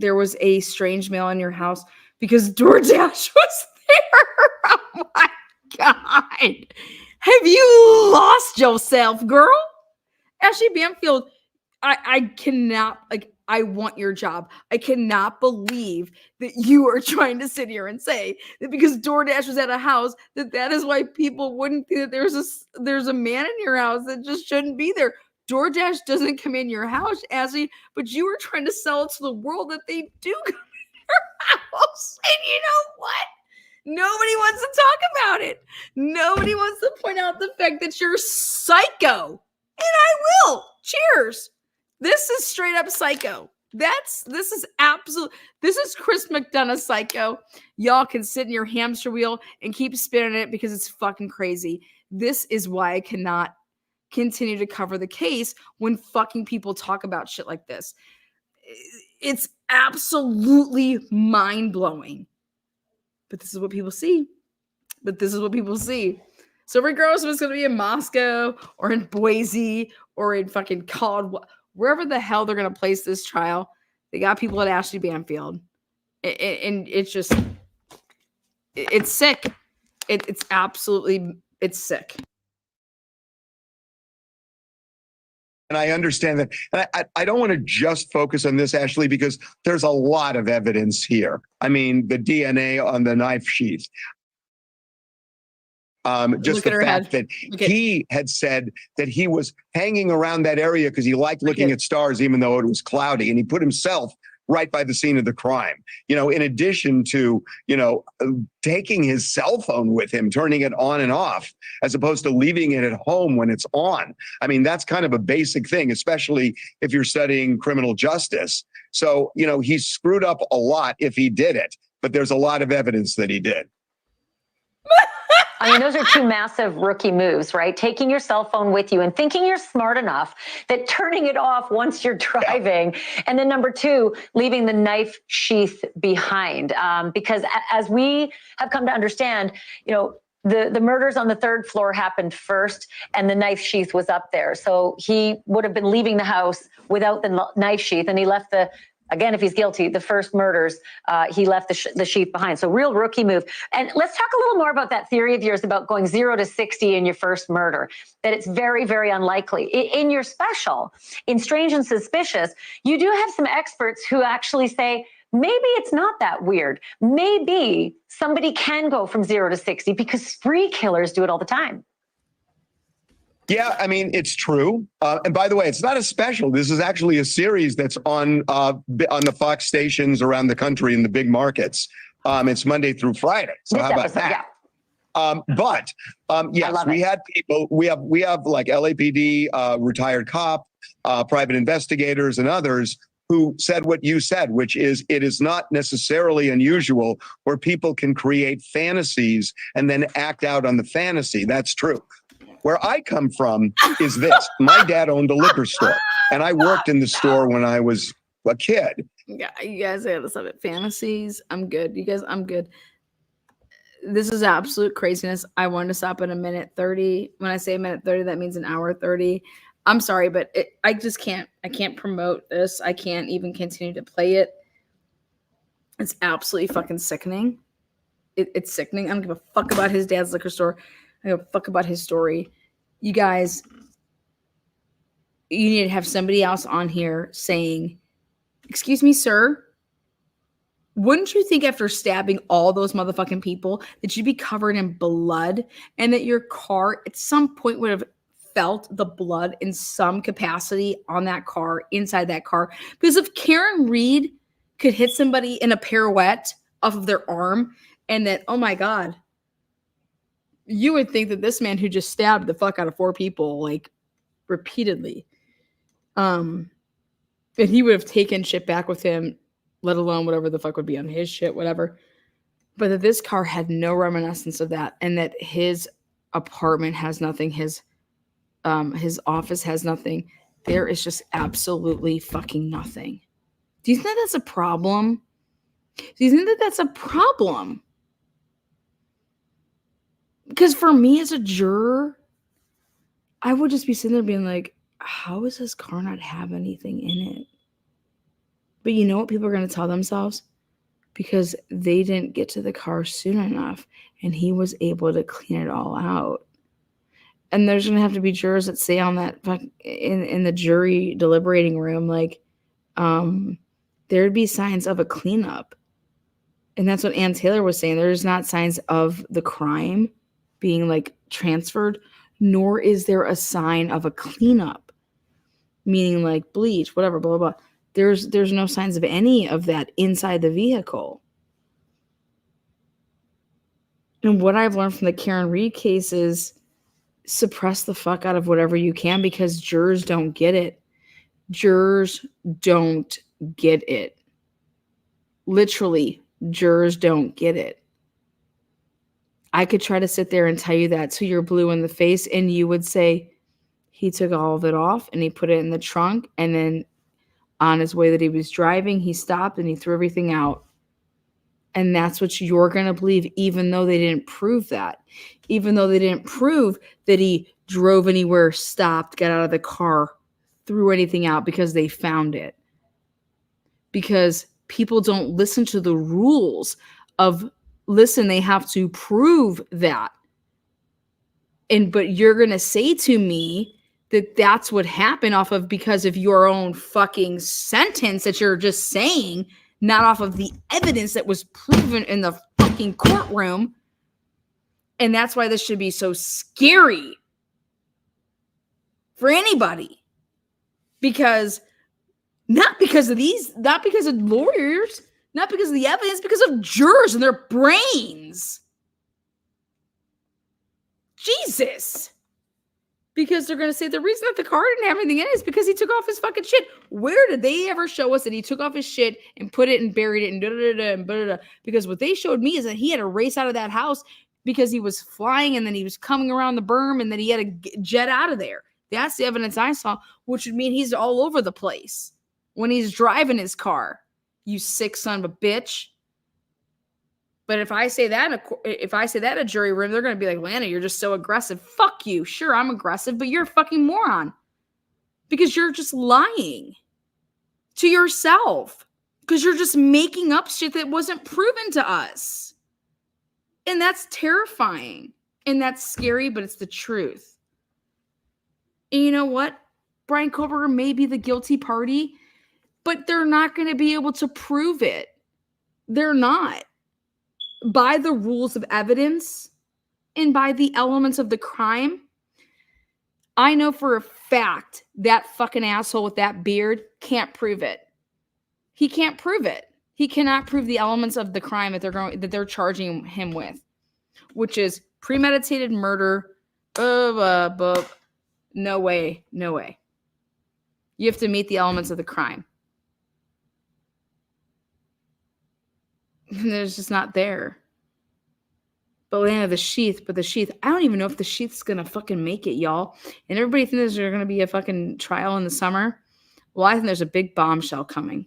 there was a strange mail in your house because DoorDash was there. Oh my God. Have you lost yourself, girl? Ashley Banfield, I cannot, I want your job. I cannot believe that you are trying to sit here and say that because DoorDash was at a house, that is why people wouldn't think that there's a man in your house that just shouldn't be there. DoorDash doesn't come in your house, Ashley, but you were trying to sell it to the world that they do come in your house. And you know what? Nobody wants to talk about it. Nobody wants to point out the fact that you're psycho. And I will. Cheers. This is straight up psycho. This is Chris McDonough psycho. Y'all can sit in your hamster wheel and keep spinning it because it's fucking crazy. This is why I cannot continue to cover the case when fucking people talk about shit like this. It's absolutely mind-blowing. But this is what people see. So regardless if it's going to be in Moscow or in Boise or in fucking Caldwell, wherever the hell they're going to place this trial, they got people at Ashley Banfield. And it's just, it's sick. It's absolutely, it's sick. And I understand that. And I don't want to just focus on this, Ashley, because there's a lot of evidence here. I mean, the DNA on the knife sheath. Just the fact that he had said that he was hanging around that area because he liked looking at stars, even though it was cloudy, and he put himself right by the scene of the crime. You know, in addition to, you know, taking his cell phone with him, turning it on and off, as opposed to leaving it at home when it's on. I mean, that's kind of a basic thing, especially if you're studying criminal justice. So, you know, he screwed up a lot if he did it, but there's a lot of evidence that he did. I mean, those are two massive rookie moves, right? Taking your cell phone with you and thinking you're smart enough that turning it off once you're driving. Yeah. And then number two, leaving the knife sheath behind. Because as we have come to understand, you know, the murders on the third floor happened first and the knife sheath was up there. So he would have been leaving the house without the knife sheath, and he left again, if he's guilty, the first murders, he left the sheath behind. So real rookie move. And let's talk a little more about that theory of yours about going 0 to 60 in your first murder, that it's very, very unlikely. In your special, in Strange and Suspicious, you do have some experts who actually say, maybe it's not that weird. Maybe somebody can go from 0 to 60 because spree killers do it all the time. Yeah, I mean, it's true. And by the way, it's not a special. This is actually a series that's on the Fox stations around the country in the big markets. It's Monday through Friday. So how about that? Yeah. Yes, we had people. We have like LAPD, retired cop, private investigators, and others who said what you said, which is it is not necessarily unusual where people can create fantasies and then act out on the fantasy. That's true. Where I come from is this. My dad owned a liquor store, and I worked in the store when I was a kid. Yeah, you guys gotta stop it. Fantasies. I'm good. You guys, I'm good. This is absolute craziness. I wanted to stop at a minute 30. When I say a minute 30, that means an hour 30. I'm sorry, but I just can't. I can't promote this. I can't even continue to play it. It's absolutely fucking sickening. It's sickening. I don't give a fuck about his dad's liquor store. I don't give a fuck about his story. You guys, you need to have somebody else on here saying, excuse me, sir, wouldn't you think after stabbing all those motherfucking people that you'd be covered in blood and that your car at some point would have felt the blood in some capacity on that car, inside that car? Because if Karen Reed could hit somebody in a pirouette off of their arm and that, oh my God, you would think that this man who just stabbed the fuck out of 4 people, like, repeatedly, and he would have taken shit back with him, let alone whatever the fuck would be on his shit, whatever. But that this car had no reminiscence of that, and that his apartment has nothing, his office has nothing. There is just absolutely fucking nothing. Do you think that's a problem? Do you think that that's a problem? Because for me as a juror, I would just be sitting there being like, how does this car not have anything in it? But you know what people are going to tell themselves? Because they didn't get to the car soon enough and he was able to clean it all out. And there's going to have to be jurors that say on that in the jury deliberating room, like, there'd be signs of a cleanup. And that's what Ann Taylor was saying. There's not signs of the crime being like transferred, nor is there a sign of a cleanup, meaning like bleach, whatever, blah, blah, blah. There's no signs of any of that inside the vehicle. And what I've learned from the Karen Reed case is suppress the fuck out of whatever you can, because jurors don't get it. Jurors don't get it. Literally, jurors don't get it. I could try to sit there and tell you that till you're blue in the face, and you would say he took all of it off and he put it in the trunk, and then on his way that he was driving, he stopped and he threw everything out. And that's what you're going to believe, even though they didn't prove that. Even though they didn't prove that he drove anywhere, stopped, got out of the car, threw anything out, because they found it. Because people don't listen to the rules of, listen, they have to prove that. But you're going to say to me that that's what happened off of because of your own fucking sentence that you're just saying, not off of the evidence that was proven in the fucking courtroom. And that's why this should be so scary for anybody. Because not because of lawyers, not because of the evidence, because of jurors and their brains. Jesus. Because they're going to say the reason that the car didn't have anything in it is because he took off his fucking shit. Where did they ever show us that he took off his shit and put it and buried it and da-da-da-da and da-da-da? Because what they showed me is that he had to race out of that house because he was flying and then he was coming around the berm and then he had to jet out of there. That's the evidence I saw, which would mean he's all over the place when he's driving his car. You sick son of a bitch. But if I say that in a jury room, they're going to be like, Lana, you're just so aggressive. Fuck you. Sure, I'm aggressive, but you're a fucking moron. Because you're just lying to yourself. Because you're just making up shit that wasn't proven to us. And that's terrifying. And that's scary, but it's the truth. And you know what? Bryan Kohberger may be the guilty party, but they're not going to be able to prove it. They're not. By the rules of evidence and by the elements of the crime, I know for a fact that fucking asshole with that beard can't prove it. He can't prove it. He cannot prove the elements of the crime that they're charging him with, which is premeditated murder. No way. No way. You have to meet the elements of the crime. And there's just not there. But Lana, the sheath, I don't even know if the sheath's gonna fucking make it, y'all. And everybody thinks there's gonna be a fucking trial in the summer. Well, I think there's a big bombshell coming.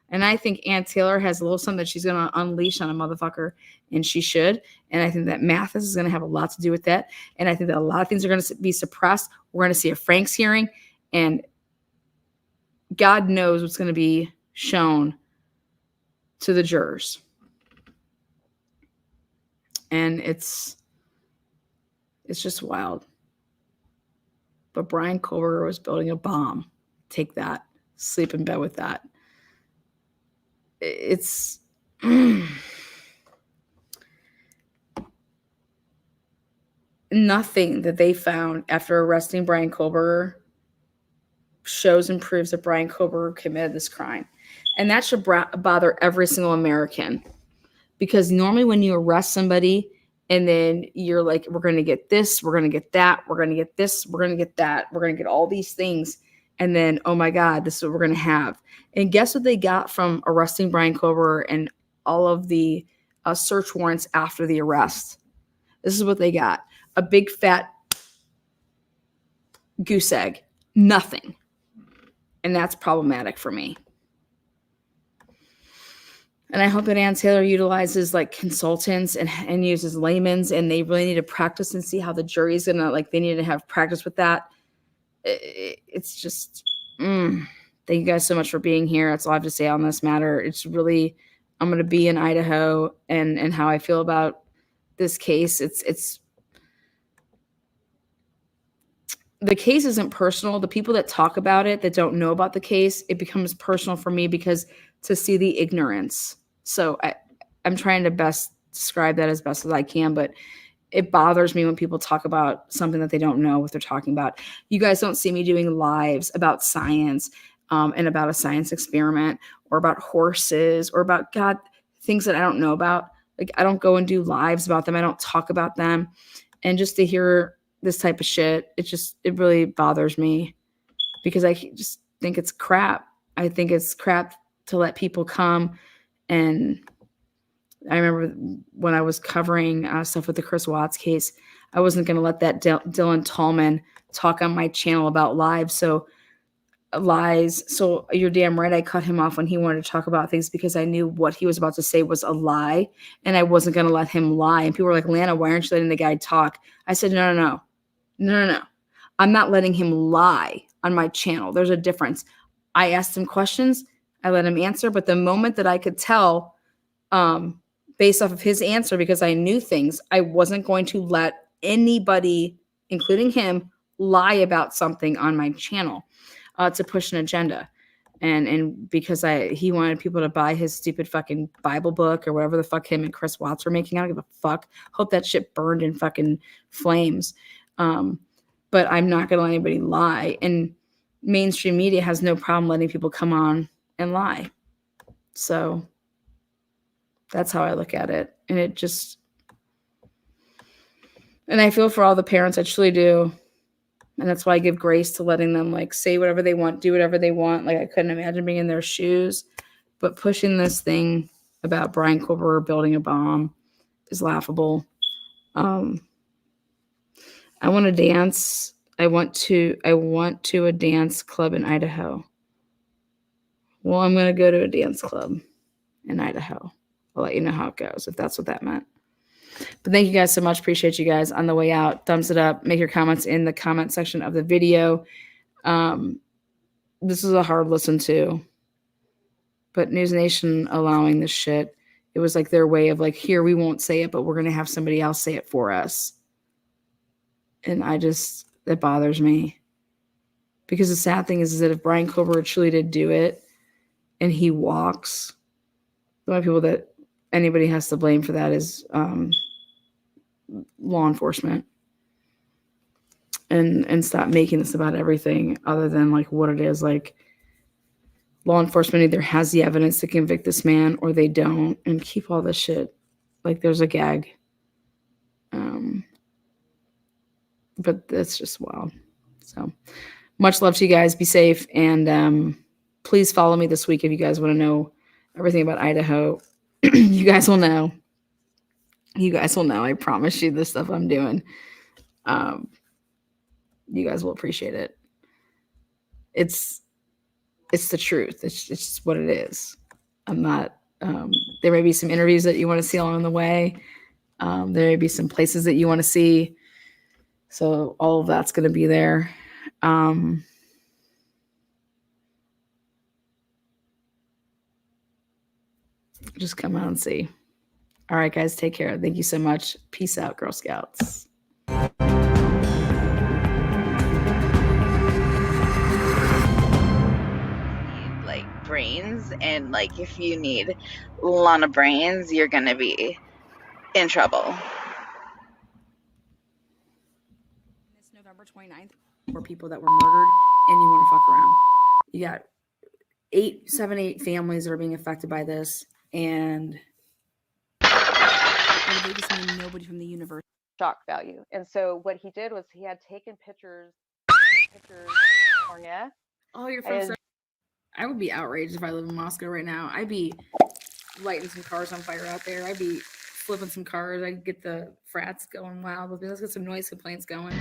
And I think Ann Taylor has a little something that she's gonna unleash on a motherfucker, and she should. And I think that Mathis is gonna have a lot to do with that. And I think that a lot of things are gonna be suppressed. We're gonna see a Franks hearing, and God knows what's gonna be shown to the jurors. And it's just wild. But Bryan Kohberger was building a bomb. Take that. Sleep in bed with that. It's nothing that they found after arresting Bryan Kohberger shows and proves that Bryan Kohberger committed this crime. And that should bother every single American. Because normally when you arrest somebody and then you're like, we're going to get this, we're going to get that, we're going to get this, we're going to get that, we're going to get all these things. And then, oh my God, this is what we're going to have. And guess what they got from arresting Bryan Kohberger and all of the search warrants after the arrest? This is what they got. A big fat goose egg. Nothing. And that's problematic for me. And I hope that Ann Taylor utilizes like consultants and uses layman's, and they really need to practice and see how the jury's going to, they need to have practice with that. It's just, thank you guys so much for being here. That's all I have to say on this matter. It's really, I'm going to be in Idaho and how I feel about this case. the case isn't personal. The people that talk about it, that don't know about the case, it becomes personal for me because to see the ignorance. So I'm trying to best describe that as best as I can, but it bothers me when people talk about something that they don't know what they're talking about. You guys don't see me doing lives about science and about a science experiment or about horses or about God, things that I don't know about. Like, I don't go and do lives about them. I don't talk about them. And just to hear this type of shit, it really bothers me because I just think it's crap. I think it's crap to let people come. And I remember when I was covering stuff with the Chris Watts case, I wasn't going to let that Dylan Tallman talk on my channel about lies. So you're damn right. I cut him off when he wanted to talk about things because I knew what he was about to say was a lie, and I wasn't going to let him lie. And people were like, Lana, why aren't you letting the guy talk? I said, no. I'm not letting him lie on my channel. There's a difference. I asked him questions. I let him answer. But the moment that I could tell, based off of his answer, because I knew things, I wasn't going to let anybody, including him, lie about something on my channel to push an agenda. And because he wanted people to buy his stupid fucking Bible book or whatever the fuck him and Chris Watts were making. I don't give a fuck. Hope that shit burned in fucking flames. But I'm not going to let anybody lie. And mainstream media has no problem letting people come on and lie. So that's how I look at it. And and I feel for all the parents. I truly do. And that's why I give grace to letting them like say whatever they want, do whatever they want. Like, I couldn't imagine being in their shoes, but pushing this thing about Bryan Kohberger building a bomb is laughable. I want to dance. I want to a dance club in Idaho. Well, I'm going to go to a dance club in Idaho. I'll let you know how it goes, if that's what that meant. But thank you guys so much. Appreciate you guys. On the way out, thumbs it up. Make your comments in the comment section of the video. This is a hard listen to. But News Nation allowing this shit, it was like their way of like, here, we won't say it, but we're going to have somebody else say it for us. And that bothers me. Because the sad thing is that if Bryan Kohberger truly did do it and he walks, the only people that anybody has to blame for that is law enforcement. And stop making this about everything other than like what it is. Like, law enforcement either has the evidence to convict this man or they don't, and keep all this shit like there's a gag. But that's just wild. So much love to you guys. Be safe. And please follow me this week if you guys want to know everything about Idaho. You guys will know. I promise you the stuff I'm doing. You guys will appreciate it. It's the truth. It's just what it is. I'm not, there may be some interviews that you want to see along the way. There may be some places that you want to see. So all of that's going to be there. Just come out and see. All right, guys, take care. Thank you so much. Peace out, Girl Scouts. Like brains, and like if you need a lot of brains, you're going to be in trouble. This November 29th, 4 people that were murdered, and you want to fuck around. You got 8 families that are being affected by this, and nobody from the university. Shock value. And so what he did was he had taken pictures California. Oh, you're from I would be outraged if I live in Moscow right now. I'd be lighting some cars on fire out there. I'd be flipping some cars. I'd get the frats going wild. Let's get some noise complaints going.